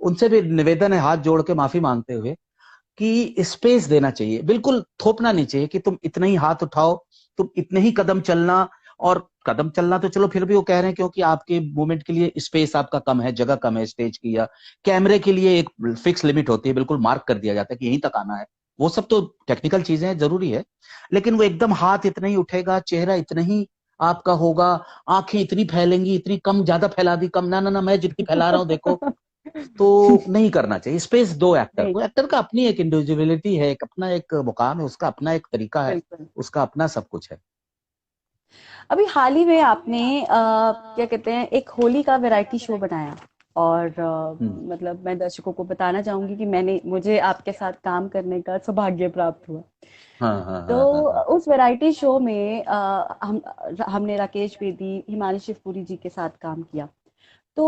उनसे भी निवेदन है, हाथ जोड़ के माफी मांगते हुए, कि स्पेस देना चाहिए। बिल्कुल थोपना नहीं चाहिए कि तुम इतने ही हाथ उठाओ, तुम इतने ही कदम चलना। और कदम चलना तो चलो फिर भी वो कह रहे हैं, क्योंकि आपके मूवमेंट के लिए स्पेस आपका कम है, जगह कम है स्टेज की, या कैमरे के लिए एक फिक्स लिमिट होती है, बिल्कुल मार्क कर दिया जाता है कि यहीं तक आना है। वो सब तो टेक्निकल चीजें हैं, जरूरी है। लेकिन वो एकदम हाथ इतना ही उठेगा, चेहरा इतना ही आपका होगा, आंखें इतनी फैलेंगी, इतनी कम, ज्यादा फैला दी कम, ना ना ना, मैं जितनी फैला रहा हूं देखो, तो नहीं करना चाहिए। स्पेस दो एक्टर नहीं। को। एक्टर का अपनी एक इंडिविजुअलिटी है, एक अपना एक मुकाम है, उसका अपना एक तरीका है, बिल्कुल। उसका अपना सब कुछ है। अभी हाल ही में आपने क्या कहते हैं, एक होली का वैरायटी शो बनाया, और हम्म। मतलब मैं दर्शकों को बताना चाहूंगी कि मुझे आपके साथ काम करने का सौभाग्य प्राप्त हुआ। हाँ हाँ तो हाँ हाँ हाँ। उस वैरायटी शो में हमने राकेश बेदी, हिमानी शिवपुरी जी के साथ काम किया। तो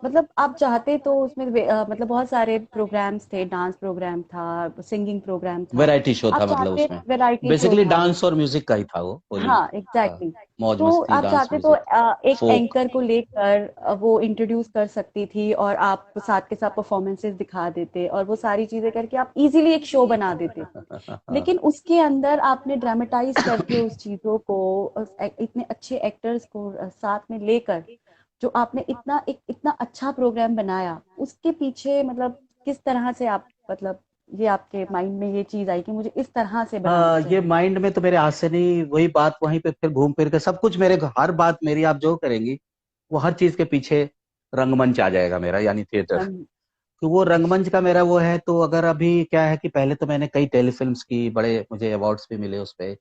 मतलब आप चाहते तो उसमें मतलब बहुत सारे प्रोग्राम्स थे, डांस प्रोग्राम था, सिंगिंग प्रोग्राम था। वैरायटी शो आप था, मतलब चाहते, उसमें वैरायटी शो बेसिकली था वो। डांस और म्यूजिक का ही था वो, होली हाँ, का। एग्जैक्टली। मौज तो मस्ती, आप डांस, चाहते तो म्यूजिक, एक फोक। एंकर को लेकर वो इंट्रोड्यूस कर सकती थी, और आप साथ के साथ परफॉर्मेंसेस दिखा देते, और वो सारी चीजें करके आप इजीली एक शो बना देते। हाँ। लेकिन उसके अंदर आपने ड्रामेटाइज करके उस चीजों को, इतने अच्छे एक्टर्स को साथ में लेकर, जो आपने इतना अच्छा प्रोग्राम बनाया, उसके पीछे मतलब किस तरह से आप, मतलब ये आपके माइंड में ये चीज आई कि मुझे इस तरह से बनाना ये चाहिए? माइंड में तो मेरे आज से नहीं, वही बात वहीं पे फिर घूम फिर के सब कुछ मेरे, हर बात मेरी आप जो करेंगी वो हर चीज के पीछे रंगमंच आ जाएगा मेरा, यानी थिएटर। हम। तो वो रंगमंच का मेरा वो है। तो अगर अभी क्या है कि पहले तो मैंने कई टेलीफिल्म्स की, बड़े मुझे अवार्ड्स भी मिले उस पे,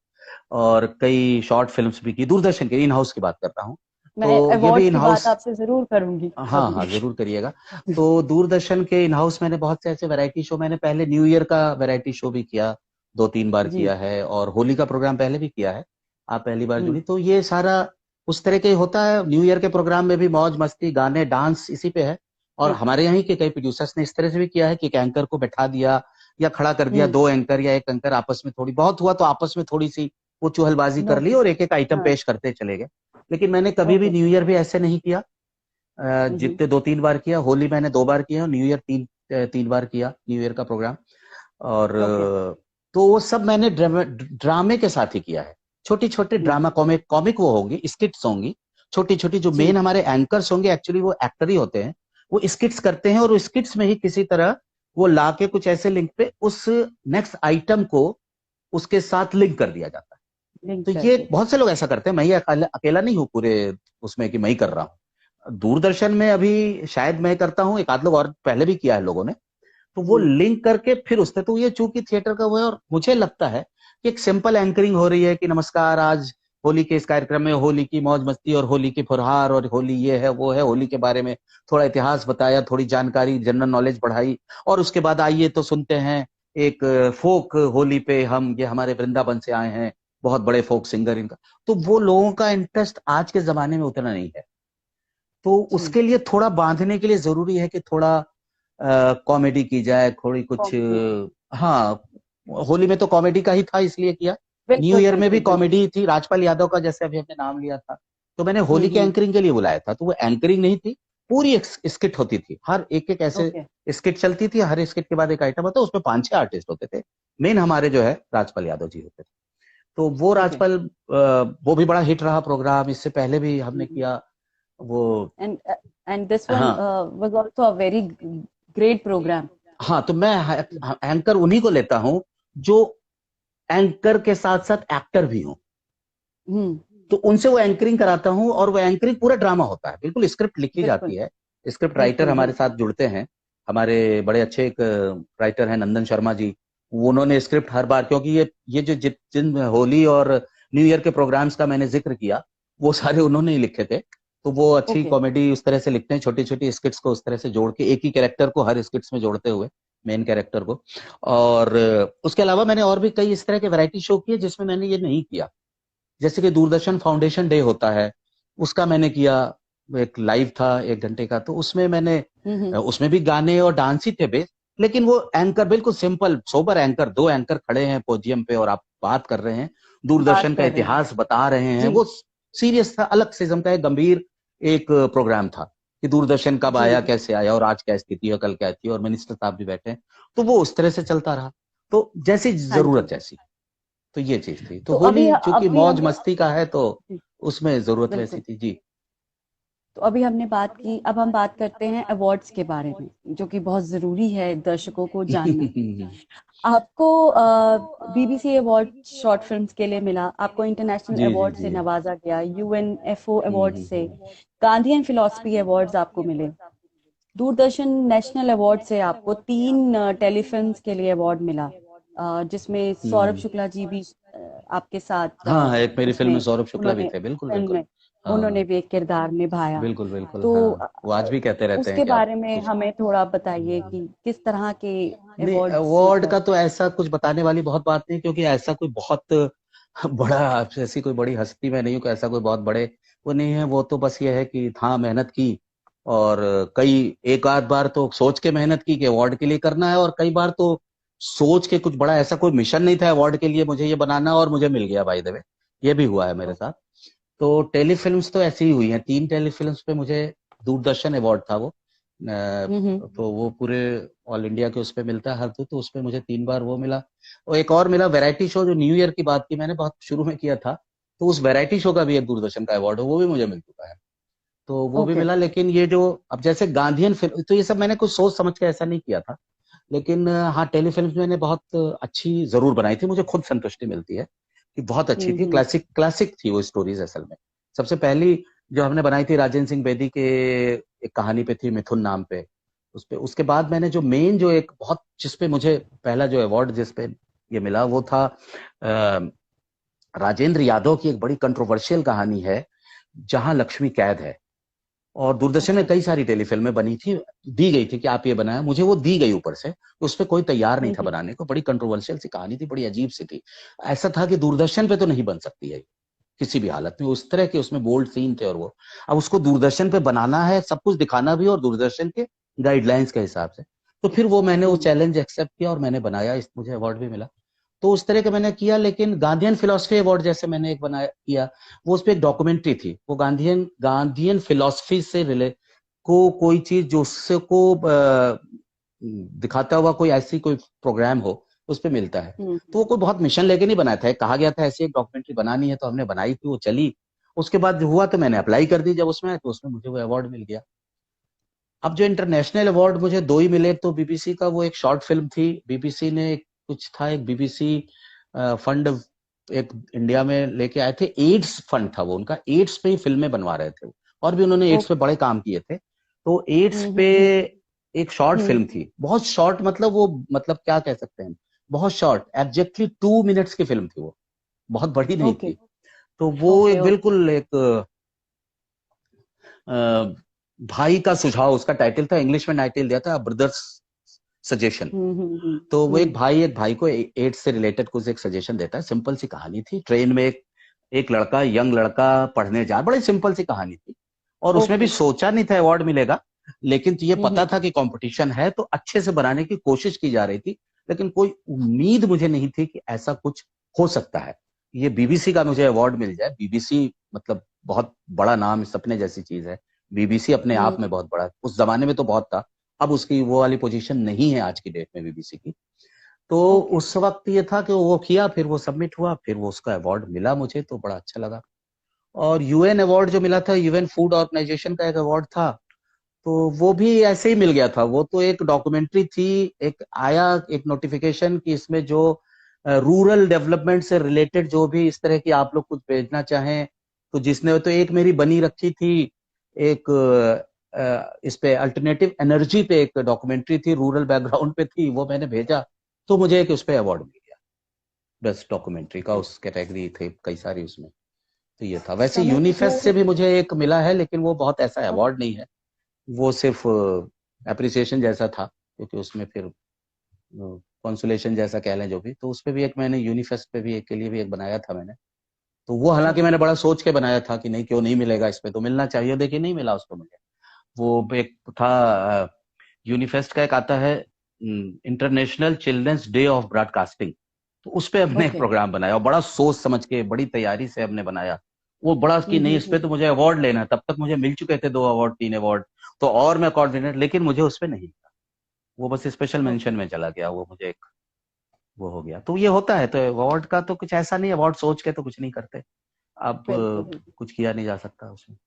और कई शॉर्ट फिल्म्स भी की, दूरदर्शन के इन हाउस की बात कर रहा हूँ। मैं तो ये भी अवार्ड्स इन की बात हाउस, आपसे जरूर करूंगी हाँ कभी। हाँ जरूर करिएगा। तो दूरदर्शन के इन हाउस मैंने बहुत से ऐसे वैरायटी शो, मैंने पहले न्यू ईयर का वैरायटी शो भी किया, दो तीन बार जी। किया है, और होली का प्रोग्राम पहले भी किया है। आप पहली बार हम्म। जुड़ी, तो ये सारा उस तरह के ही होता है। न्यू ईयर के प्रोग्राम में भी मौज मस्ती, गाने, डांस इसी पे है। और बिल्कुल। हमारे यहाँ के कई प्रोड्यूसर्स ने इस तरह से भी किया है कि एक एंकर को बैठा दिया या खड़ा कर दिया, हम्म। दो एंकर या एक एंकर आपस में, थोड़ी बहुत हुआ तो आपस में थोड़ी सी वो चुहलबाजी कर ली, नोटिस। और एक एक आइटम हाँ। पेश करते चले गए। लेकिन मैंने कभी भी ओके। न्यू ईयर भी ऐसे नहीं किया। हम्म। जितने दो तीन बार किया, होली मैंने दो बार किया, न्यू ईयर तीन बार किया न्यू ईयर का प्रोग्राम। और ओके। तो वो सब मैंने ड्रामे के साथ ही किया है। छोटी छोटी ड्रामा कॉमिक कॉमिक वो होंगी, स्किट्स होंगी छोटी छोटी। जो जी। मेन हमारे एंकर्स होंगे एक्चुअली वो एक्टर ही होते हैं, वो स्किट्स करते हैं, और वो स्किट्स में ही किसी तरह वो लाके कुछ ऐसे लिंक पे उस नेक्स्ट आइटम को उसके साथ लिंक कर दिया जाता है। लिंक तो कर ये दिया बहुत जाता से लोग ऐसा करते हैं, मैं ही अकेला अकेला नहीं हूँ पूरे उसमें कि मैं ही कर रहा हूँ। दूरदर्शन में अभी शायद मैं करता हूँ, एक आध लोग और पहले भी किया है लोगों ने। तो है। वो लिंक करके फिर उससे, तो ये चूंकि थिएटर का वो है, और मुझे लगता है कि एक सिंपल एंकरिंग हो रही है कि नमस्कार, आज होली के इस कार्यक्रम में होली की मौज मस्ती और होली की फुहार और होली ये है वो है, होली के बारे में थोड़ा इतिहास बताया, थोड़ी जानकारी जनरल नॉलेज बढ़ाई, और उसके बाद आइए तो सुनते हैं एक फोक होली पे, हम ये हमारे वृंदावन से आए हैं, बहुत बड़े फोक सिंगर इनका। तो वो लोगों का इंटरेस्ट आज के जमाने में उतना नहीं है। तो जी। उसके लिए थोड़ा बांधने के लिए जरूरी है कि थोड़ा कॉमेडी की जाए, थोड़ी कुछ कॉमेडी। हाँ। होली में तो कॉमेडी का ही था, इसलिए किया। न्यू बिल्कुल ईयर में भी बिल्कुल बिल्कुल। कॉमेडी थी, राजपाल यादव का जैसे अभी हमने नाम लिया था, तो मैंने होली के हम्म। एंकरिंग के लिए बुलाया था। तो वो एंकरिंग नहीं थी, पूरी एक स्किट होती थी, हर एक एक ऐसे ओके। स्किट चलती थी, हर स्किट के बाद एक आइटम होता, उसमें 5-6 आर्टिस्ट होते थे। मेन हमारे जो है राजपाल यादव जी होते थे। तो वो ओके। राजपाल वो भी बड़ा हिट रहा प्रोग्राम, इससे पहले भी हमने किया वो। एंड एंड दिस वन हाँ was also a very great programme. हाँ, तो मैं एंकर उन्हीं को लेता हूँ जो एंकर के साथ साथ एक्टर भी हूँ। हम्म। तो उनसे वो एंकरिंग कराता हूँ, और वो एंकरिंग पूरा ड्रामा होता है, बिल्कुल स्क्रिप्ट लिखी बिल्कुल जाती है। स्क्रिप्ट राइटर बिल्कुल हमारे बिल्कुल। साथ जुड़ते हैं, हमारे बड़े अच्छे एक राइटर हैं नंदन शर्मा जी। उन्होंने स्क्रिप्ट हर बार, क्योंकि ये जो जिन होली और न्यू ईयर के प्रोग्राम्स का मैंने जिक्र किया, वो सारे उन्होंने ही लिखे थे। तो वो अच्छी ओके। कॉमेडी उस तरह से लिखते हैं, छोटी छोटी स्किट्स को उस तरह से जोड़ के, एक ही कैरेक्टर को हर स्किट्स में जोड़ते हुए, मेन कैरेक्टर को। और उसके अलावा मैंने और भी कई इस तरह के वैरायटी शो किए जिसमें मैंने ये नहीं किया। जैसे कि दूरदर्शन फाउंडेशन डे होता है, उसका मैंने किया, एक लाइव था 1 घंटे का, तो उसमें मैंने हम्म। उसमें भी गाने और डांस ही थे बेस। लेकिन वो एंकर बिल्कुल सिंपल सोबर एंकर, 2 एंकर खड़े हैं पोडियम पे और आप बात कर रहे हैं, बात दूरदर्शन का कर रहे हैं। इतिहास बता रहे हैं। जी। वो सीरियस था, अलग किस्म का एक गंभीर एक प्रोग्राम था कि दूरदर्शन कब जी। आया, कैसे आया, और आज क्या स्थिति है, कल क्या थी, और मिनिस्टर साहब भी बैठे हैं। तो वो उस तरह से चलता रहा, तो जैसी हाँ जरूरत जी। जैसी। तो ये चीज थी। तो तो होली अभी चूंकि अभी मौज हम मस्ती का है, तो जी, उसमें जरूरत वैसी बिल्कुल। थी जी। तो अभी हमने बात की, अब हम बात करते हैं अवार्ड्स के बारे में, जो कि बहुत जरूरी है दर्शकों को जानना। आपको बीबीसी अवार्ड शॉर्ट फिल्म्स के लिए मिला, आपको इंटरनेशनल जी जी अवार्ड से जी। नवाजा गया, यूएनएफओ अवार्ड से, हम्म। गांधी एंड फिलोसफी अवार्ड्स आपको मिले, दूरदर्शन नेशनल अवार्ड से आपको 3 टेलीफिल्म्स के लिए अवार्ड मिला, जिसमें सौरभ हम्म। शुक्ला जी भी आपके साथ हाँ हाँ, एक मेरी फिल्म में उसमें सौरभ शुक्ला भी उन्होंने थे, बिल्कुल फिल्म बिल्कुल। में उन्होंने हाँ भी एक किरदार निभाया। बिल्कुल बिल्कुल, तो हाँ। वो आज भी कहते रहते हैं उसके कि आप बारे में कुछ। हमें थोड़ा बताइए कि किस तरह के नहीं, अवार्ड्स। अवार्ड का तो ऐसा कुछ बताने वाली बहुत बात नहीं, क्योंकि ऐसा कोई बहुत बड़ा, ऐसी कोई बड़ी हस्ती में नहीं हूँ कि ऐसा कोई बहुत बड़े वो नहीं है। वो तो बस ये है कि हाँ, मेहनत की, और कई एक आध बार तो सोच के मेहनत की कि अवार्ड के लिए करना है, और कई बार तो सोच के कुछ बड़ा, ऐसा कोई मिशन नहीं था अवार्ड के लिए मुझे ये बनाना, और मुझे मिल गया बाय द वे। ये भी हुआ है मेरे साथ। तो टेलीफिल्म्स तो ऐसी ही हुई हैं, 3 टेलीफिल्म्स पे मुझे दूरदर्शन अवार्ड था वो। हम्म। तो वो पूरे ऑल इंडिया के उस पे मिलता है हर तो उस पे मुझे 3 बार वो मिला। और एक और मिला वैरायटी शो, जो न्यू ईयर की बात की मैंने बहुत शुरू में किया था, तो उस वैरायटी शो का भी एक दूरदर्शन का अवार्ड है, वो भी मुझे मिल चुका है। तो वो भी ओके। मिला। लेकिन ये जो अब जैसे गांधीयन फिल्म, तो ये सब मैंने कुछ सोच समझ के ऐसा नहीं किया था। लेकिन हाँ, टेलीफिल्म मैंने बहुत अच्छी जरूर बनाई थी, मुझे खुद संतुष्टि मिलती है कि बहुत अच्छी थी, हम्म। क्लासिक क्लासिक थी वो स्टोरीज असल में। सबसे पहली जो हमने बनाई थी राजेंद्र सिंह बेदी के एक कहानी पे थी, मिथुन नाम पे। उस पे उसके बाद मैंने जो मेन जो एक बहुत, जिसपे मुझे पहला जो अवार्ड जिसपे ये मिला, वो था राजेंद्र यादव की एक बड़ी कंट्रोवर्शियल कहानी है, जहां लक्ष्मी कैद है। और दूरदर्शन में अच्छा। कई सारी टेलीफिल्में बनी थी, दी गई थी कि आप ये बनाया, मुझे वो दी गई ऊपर से, तो उस पर कोई तैयार नहीं था हम्म। बनाने को। बड़ी कंट्रोवर्शियल सी कहानी थी, बड़ी अजीब सी थी। ऐसा था कि दूरदर्शन पे तो नहीं बन सकती है किसी भी हालत में, उस तरह के उसमें बोल्ड सीन थे। और वो अब उसको दूरदर्शन पे बनाना है, सब कुछ दिखाना भी, और दूरदर्शन के गाइडलाइंस के हिसाब से। तो फिर वो मैंने वो हम्म। चैलेंज एक्सेप्ट किया और मैंने बनाया, इस मुझे अवार्ड भी मिला। तो उस तरह के मैंने किया। लेकिन गांधीयन फिलोसफी अवार्ड जैसे मैंने एक बनाया किया, वो उस पर एक डॉक्यूमेंट्री थी, वो गांधीयन गांधीयन फिलोसफी से रिले को कोई चीज जो उससे को दिखाता हुआ कोई ऐसी कोई प्रोग्राम हो उस पे मिलता है। हम्म। तो वो कोई बहुत मिशन लेके नहीं बनाया था, कहा गया था ऐसी एक डॉक्यूमेंट्री बनानी है, तो हमने बनाई थी, वो चली। उसके बाद हुआ तो मैंने अप्लाई कर दी, जब उसमें तो उसमें मुझे वो अवार्ड मिल गया। अब जो इंटरनेशनल अवार्ड मुझे दो ही मिले, तो बीबीसी का वो एक शॉर्ट फिल्म थी, बीबीसी ने कुछ था, एक बीबीसी फंड एक इंडिया में लेके आए थे, एड्स फंड था वो उनका, एड्स पे ही फिल्में बनवा रहे थे, और भी उन्होंने एड्स पे ओके। बड़े काम किए थे। तो एड्स हम्म। पे हम्म। एक शॉर्ट हम्म। फिल्म थी, बहुत शॉर्ट, मतलब वो, मतलब क्या कह सकते हैं, बहुत शॉर्ट, एग्जैक्टली 2 मिनट्स की फिल्म थी वो, बहुत बड़ी नहीं ओके। थी। तो वो ओके। एक ओके। बिल्कुल एक भाई का सुझाव उसका टाइटल था, इंग्लिश में टाइटल दिया था ब्रदर्स सजेशन। तो वो एक भाई को एड्स से रिलेटेड कुछ एक सजेशन देता है, सिंपल सी कहानी थी, ट्रेन में एक लड़का, यंग लड़का पढ़ने जा, बड़ी सिंपल सी कहानी थी, और उसमें भी ओके। सोचा नहीं था अवार्ड मिलेगा, लेकिन तो ये पता हम्म। था कि कंपटीशन है, तो अच्छे से बनाने की कोशिश की जा रही थी, लेकिन कोई उम्मीद मुझे नहीं थी कि ऐसा कुछ हो सकता है, ये बीबीसी का मुझे अवार्ड मिल जाए। बीबीसी मतलब बहुत बड़ा नाम, सपने जैसी चीज है, बीबीसी अपने आप में बहुत बड़ा, उस जमाने में तो बहुत था, अब उसकी वो वाली पोजीशन नहीं है आज की डेट में बीबीसी की। तो ओके। उस वक्त ये था कि वो किया, फिर वो सबमिट हुआ, फिर वो उसका अवार्ड मिला मुझे, तो बड़ा अच्छा लगा। और यूएन अवार्ड जो मिला था, यूएन फूड ऑर्गेनाइजेशन का एक अवार्ड था, तो वो भी ऐसे ही मिल गया था। वो तो एक डॉक्यूमेंट्री थी, एक आया एक नोटिफिकेशन कि इसमें जो रूरल डेवलपमेंट से रिलेटेड जो भी इस तरह की आप लोग कुछ भेजना चाहें, तो जिसने तो एक मेरी बनी रखी थी, एक इस पे अल्टरनेटिव एनर्जी पे एक डॉक्यूमेंट्री थी, रूरल बैकग्राउंड पे थी, वो मैंने भेजा, तो मुझे एक उस पे अवार्ड मिल गया, बेस्ट डॉक्यूमेंट्री का, उस कैटेगरी थे कई सारी उसमें। तो ये था। वैसे समय की यूनिफेस्ट से थोड़ी। भी मुझे एक मिला है, लेकिन वो बहुत ऐसा ओके। अवार्ड नहीं है, वो सिर्फ अप्रिसिएशन जैसा था, क्योंकि उसमें फिर कॉन्सुलेशन जैसा कह लें जो भी, तो उस पे भी एक मैंने यूनिफेस्ट पे भी एक के लिए भी एक बनाया था मैंने। तो वो हालांकि चलिए। मैंने बड़ा सोच के बनाया था कि नहीं, क्यों नहीं मिलेगा, इस पे तो मिलना चाहिए, देखिए नहीं मिला उसको मुझे। वो एक था, यूनिफेस्ट का एक आता है, international children's day of broadcasting, तो उस पे हमने एक ओके। प्रोग्राम बनाया, और बड़ा सोच समझ के बड़ी तैयारी से हमने बनाया। वो बड़ा कि नहीं, इस पे तो मुझे अवार्ड लेना है, तब तक मुझे मिल चुके थे 2 अवार्ड 3 अवार्ड, तो और मैं कॉन्फिडेंट, लेकिन मुझे उस पे नहीं मिला, वो बस स्पेशल मेंशन ओके। में चला गया, वो मुझे एक वो हो गया। तो ये होता है, तो अवार्ड का तो कुछ ऐसा नहीं, अवार्ड सोच के तो कुछ नहीं करते, अब बिल्कुल बिल्कुल। कुछ किया नहीं जा सकता उसमें।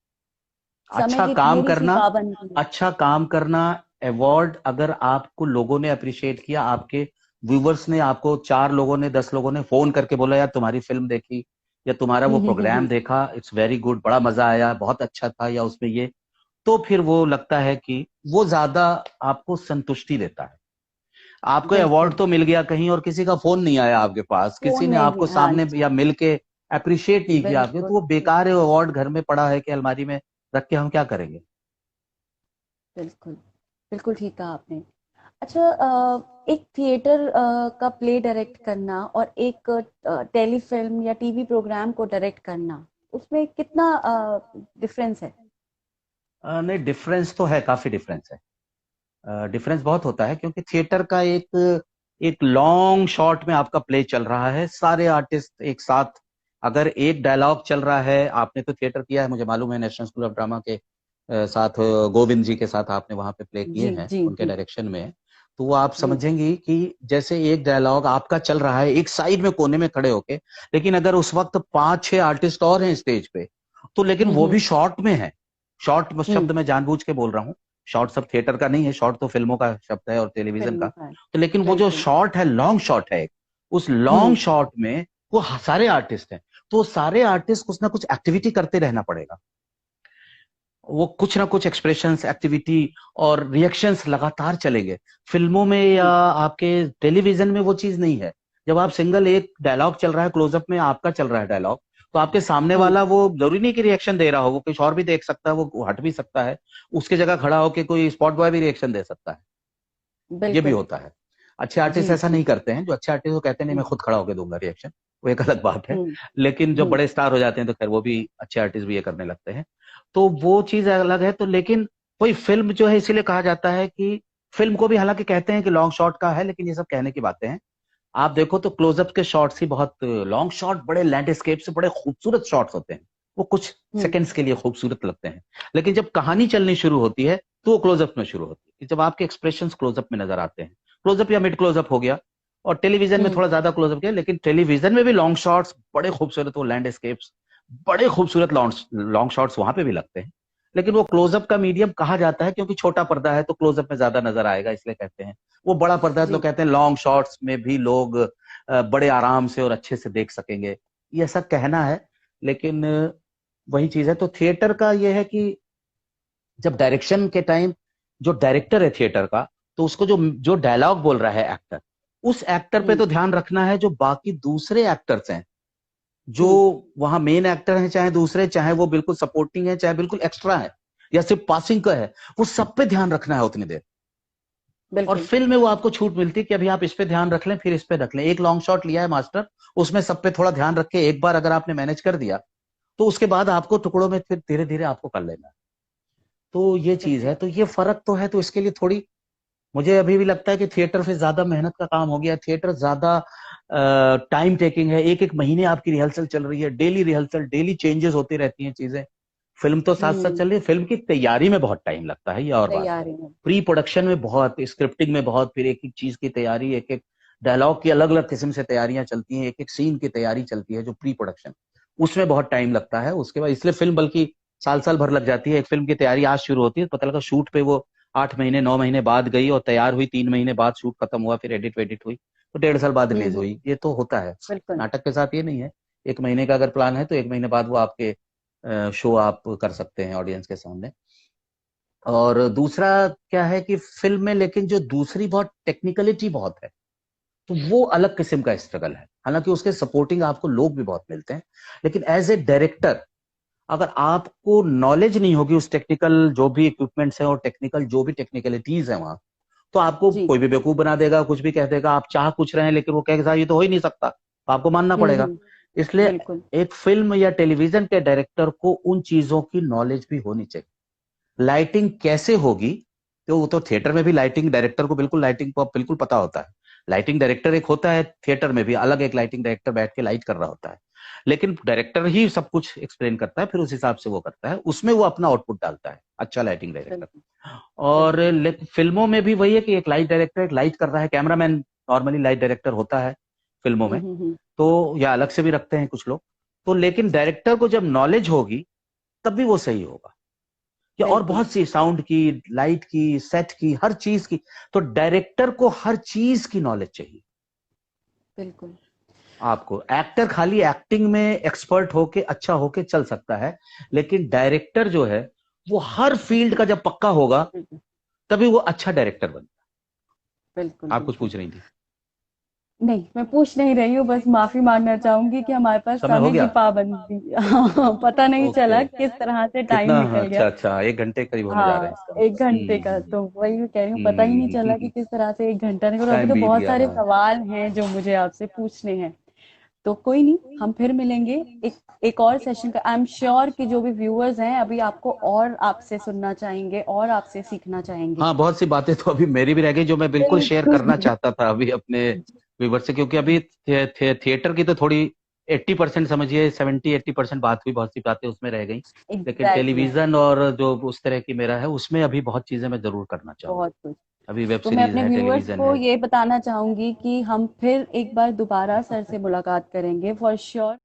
समय अच्छा की काम थोड़ी सी करना, पाबंदी है। अच्छा काम करना, अवार्ड अगर आपको लोगों ने अप्रिशिएट किया, आपके व्यूवर्स ने, आपको 4 लोगों ने 10 लोगों ने फोन करके बोला यार तुम्हारी फिल्म देखी, या तुम्हारा वो प्रोग्राम देखा, इट्स वेरी गुड, बड़ा मजा आया, बहुत अच्छा था, या उसमें ये, तो फिर वो लगता है कि वो ज्यादा आपको संतुष्टि देता है। आपको अवार्ड बिल्कुल। तो मिल गया कहीं, और किसी का फोन नहीं आया आपके पास, किसी फोन ने नहीं, आपको हाँ सामने जी। या मिल के अप्रिशिएट नहीं किया आपके, तो बिल्कुल वो बेकार है, अवार्ड घर में पड़ा है कि अलमारी में रख के हम क्या करेंगे। बिल्कुल। बिल्कुल ठीक कहा आपने। अच्छा, एक थिएटर का प्ले डायरेक्ट करना और एक टेलीफिल्म या टीवी प्रोग्राम को डायरेक्ट करना, उसमें कितना डिफरेंस है? नहीं, डिफरेंस तो है, काफी डिफरेंस है, डिफरेंस बहुत होता है, क्योंकि थिएटर का एक एक लॉन्ग शॉट में आपका प्ले चल रहा है, सारे आर्टिस्ट एक साथ, अगर एक डायलॉग चल रहा है, आपने तो थिएटर किया है, मुझे मालूम है, नेशनल स्कूल ऑफ ड्रामा के साथ गोविंद जी के साथ आपने वहां पे प्ले किए जी हैं जी उनके जी। डायरेक्शन में। तो वो आप जी। समझेंगी कि जैसे एक डायलॉग आपका चल रहा है एक साइड में कोने में खड़े होके, लेकिन अगर उस वक्त 5-6 आर्टिस्ट और हैं स्टेज पे, तो लेकिन वो हम्म। भी शॉर्ट में है। शॉर्ट हम्म। शब्द मैं जानबूझ के बोल रहा हूँ, शॉर्ट सब थिएटर का नहीं है, शॉर्ट तो फिल्मों का शब्द है और टेलीविजन का। फिल्मों का है। तो लेकिन वो जो बिल्कुल। शॉर्ट है, लॉन्ग शॉट है, उस लॉन्ग हम्म। शॉट में वो सारे आर्टिस्ट हैं, तो सारे आर्टिस्ट कुछ ना कुछ एक्टिविटी करते रहना पड़ेगा, वो कुछ ना कुछ एक्सप्रेशंस, एक्टिविटी और रिएक्शंस लगातार चलेंगे। फिल्मों में या हम्म। आपके टेलीविजन में वो चीज नहीं है। जब आप सिंगल एक डायलॉग चल रहा है, क्लोजअप में आपका चल रहा है डायलॉग, तो आपके सामने हम्म। वाला वो जरूरी नहीं कि रिएक्शन दे रहा हो, वो कुछ और भी देख सकता है, वो हट भी सकता है, उसके जगह खड़ा होकर कोई स्पॉट बॉय भी रिएक्शन दे सकता है, ये भी बिल्कुल। होता है। अच्छे आर्टिस्ट जी ऐसा जी। नहीं करते हैं, जो अच्छे आर्टिस्ट वो कहते हैं नहीं मैं हम्म। खुद खड़ा होकर दूंगा रिएक्शन, वो एक अलग बात है। हम्म। लेकिन जो हम्म। बड़े स्टार हो जाते हैं तो खैर वो भी अच्छे आर्टिस्ट भी ये करने लगते हैं, तो वो चीज अलग है। तो लेकिन कोई फिल्म जो है, इसीलिए कहा जाता है कि फिल्म को भी हालांकि कहते हैं कि लॉन्ग शॉट का है, लेकिन ये सब कहने की बातें हैं। आप देखो तो क्लोजअप के शॉट्स ही बहुत लॉन्ग शॉट, बड़े लैंडस्केप से बड़े खूबसूरत शॉट्स होते हैं, वो कुछ हम्म। सेकंड्स के लिए खूबसूरत लगते हैं, लेकिन जब कहानी चलनी शुरू होती है तो वो क्लोजअप में शुरू होती है, जब आपके एक्सप्रेशंस क्लोजअप में नजर आते हैं, क्लोजअप या मिड क्लोजअप हो गया, और टेलीविजन में हम्म। थोड़ा ज्यादा क्लोजअप किया, लेकिन टेलीविजन में भी लॉन्ग शॉट्स बड़े खूबसूरत, वो लैंडस्केप्स बड़े खूबसूरत लॉन्ग शॉट्स वहां पे भी लगते हैं। लेकिन वो क्लोजअप का मीडियम कहा जाता है क्योंकि छोटा पर्दा है तो क्लोजअप में ज्यादा नजर आएगा, इसलिए कहते हैं। वो बड़ा पर्दा है तो जी। कहते हैं लॉन्ग शॉट्स में भी लोग बड़े आराम से और अच्छे से देख सकेंगे, ये ऐसा कहना है। लेकिन वही चीज है। तो थिएटर का ये है कि जब डायरेक्शन के टाइम जो डायरेक्टर है थिएटर का, तो उसको जो जो डायलॉग बोल रहा है एक्टर, उस एक्टर पे हम्म। तो ध्यान रखना है। जो बाकी दूसरे एक्टर्स हैं, जो हम्म। वहां मेन एक्टर हैं, चाहे दूसरे, चाहे वो बिल्कुल सपोर्टिंग है, चाहे बिल्कुल एक्स्ट्रा है, या सिर्फ पासिंग का है, वो सब पे ध्यान रखना है उतनी देर। और बिल्कुल। फिल्म में वो आपको छूट मिलती है कि अभी आप इस पे ध्यान रख लें, फिर इस पे रख लें। एक लॉन्ग शॉट लिया है मास्टर, उसमें सब पे थोड़ा ध्यान रख के एक बार अगर आपने मैनेज कर दिया, तो उसके बाद आपको टुकड़ों में फिर धीरे धीरे आपको कर लेना है। तो ये चीज बिल्कुल। है, तो ये फर्क तो है। तो इसके लिए थोड़ी, मुझे अभी भी लगता है कि थिएटर से ज्यादा मेहनत का काम हो गया है। थिएटर ज्यादा टाइम टेकिंग है। एक एक महीने आपकी रिहर्सल चल रही है, डेली रिहर्सल, डेली चेंजेस होती रहती हैं चीजें। फिल्म तो साथ साथ हम्म। चल रही है, फिल्म की तैयारी में बहुत टाइम लगता है, ये और बात है। तैयारी में। प्री प्रोडक्शन में बहुत, स्क्रिप्टिंग में बहुत, फिर एक एक चीज की तैयारी, एक एक डायलॉग की अलग अलग किस्म से तैयारियां चलती हैं, एक एक सीन की तैयारी चलती है जो प्री प्रोडक्शन, उसमें बहुत टाइम लगता है। उसके बाद इसलिए फिल्म बल्कि साल साल भर लग जाती है। एक फिल्म की तैयारी आज शुरू होती है, पता लगा शूट पे वो 8 महीने 9 महीने बाद गई, और तैयार हुई 3 महीने बाद, शूट खत्म हुआ, फिर एडिट वेडिट हुई, तो 1.5 साल बाद रिलीज हम्म। हुई। ये तो होता है। बिल्कुल। नाटक के साथ ये नहीं है। 1 महीने का अगर प्लान है तो 1 महीने बाद वो आपके शो आप कर सकते हैं ऑडियंस के सामने। और दूसरा क्या है कि फिल्म में लेकिन जो दूसरी बहुत टेक्निकलिटी बहुत है, तो वो अलग किस्म का स्ट्रगल है। हालांकि उसके सपोर्टिंग आपको लोग भी बहुत मिलते हैं, लेकिन एज ए डायरेक्टर अगर आपको नॉलेज नहीं होगी उस टेक्निकल जो भी इक्विपमेंट्स हैं और टेक्निकल जो भी टेक्निकलिटीज है वहां, तो आपको जी। कोई भी बेवकूफ बना देगा, कुछ भी कह देगा। आप चाह कुछ रहे हैं लेकिन वो कहेगा ये तो हो ही नहीं सकता, तो आपको मानना पड़ेगा। हम्म। इसलिए बिल्कुल। एक फिल्म या टेलीविजन के डायरेक्टर को उन चीजों की नॉलेज भी होनी चाहिए। लाइटिंग कैसे होगी, तो वो तो थिएटर में भी लाइटिंग डायरेक्टर को बिल्कुल, लाइटिंग को बिल्कुल पता होता है। लाइटिंग डायरेक्टर एक होता है, थिएटर में भी अलग एक लाइटिंग डायरेक्टर बैठ के लाइट कर रहा होता है। लेकिन डायरेक्टर ही सब कुछ एक्सप्लेन करता है, फिर उस हिसाब से वो करता है, उसमें वो अपना आउटपुट डालता है, अच्छा लाइटिंग डायरेक्टर। बिल्कुल। और बिल्कुल। फिल्मों में भी वही है कि एक लाइट डायरेक्टर एक लाइट कर रहा है, कैमरामैन नॉर्मली लाइट डायरेक्टर होता है फिल्मों में, हम्म। तो या अलग से भी रखते हैं कुछ लोग। तो लेकिन डायरेक्टर को जब नॉलेज होगी तब भी वो सही होगा। या और बिल्कुल। बहुत सी साउंड की, लाइट की, सेट की, हर चीज की। तो डायरेक्टर को हर चीज की नॉलेज चाहिए। बिल्कुल। आपको एक्टर खाली एक्टिंग में एक्सपर्ट होके अच्छा होके चल सकता है, लेकिन डायरेक्टर जो है वो हर फील्ड का जब पक्का होगा बिल्कुल। तभी वो अच्छा डायरेक्टर बनेगा। बिल्कुल। आप कुछ बिल्कुल। पूछ रही थी? नहीं, मैं पूछ नहीं रही हूँ, बस माफी मांगना चाहूंगी कि हमारे पास समय हो समय की गया? पाबंदी हाँ, पता नहीं ओके। चला किस तरह से टाइम कितना? निकल गया। अच्छा अच्छा, 1 घंटे करीब होने जा रहे हैं हाँ, इसका एक मतलब। घंटे का, तो वही कह रही हूँ, पता ही नहीं चला कि किस तरह से एक घंटा निकला। अभी टाइम तो बीत बहुत गया, सारे हाँ। सवाल हैं जो मुझे आपसे पूछने हैं। तो कोई नहीं, हम फिर मिलेंगे एक एक और सेशन का। आई एम श्योर कि जो भी व्यूअर्स हैं अभी आपको और आपसे सुनना चाहेंगे और आपसे सीखना चाहेंगे। हाँ, बहुत सी बातें तो अभी मेरी भी रह गई जो मैं बिल्कुल शेयर करना बिल्कुल। चाहता था अभी अपने व्यूवर से, क्योंकि अभी थिएटर की तो थोड़ी 80% समझिए, 70-80% बात हुई, बहुत सी बातें उसमें रह गई। लेकिन एग्जैक्टली। टेलीविजन और जो उस तरह की मेरा है, उसमें अभी बहुत चीजें मैं जरूर करना चाहूंगा। बहुत कुछ। अभी वेब तो मैं सीरीज अपने है, व्यूअर्स टेलीविजन को है। ये बताना चाहूंगी कि हम फिर एक बार दोबारा सर से मुलाकात करेंगे फॉर श्योर।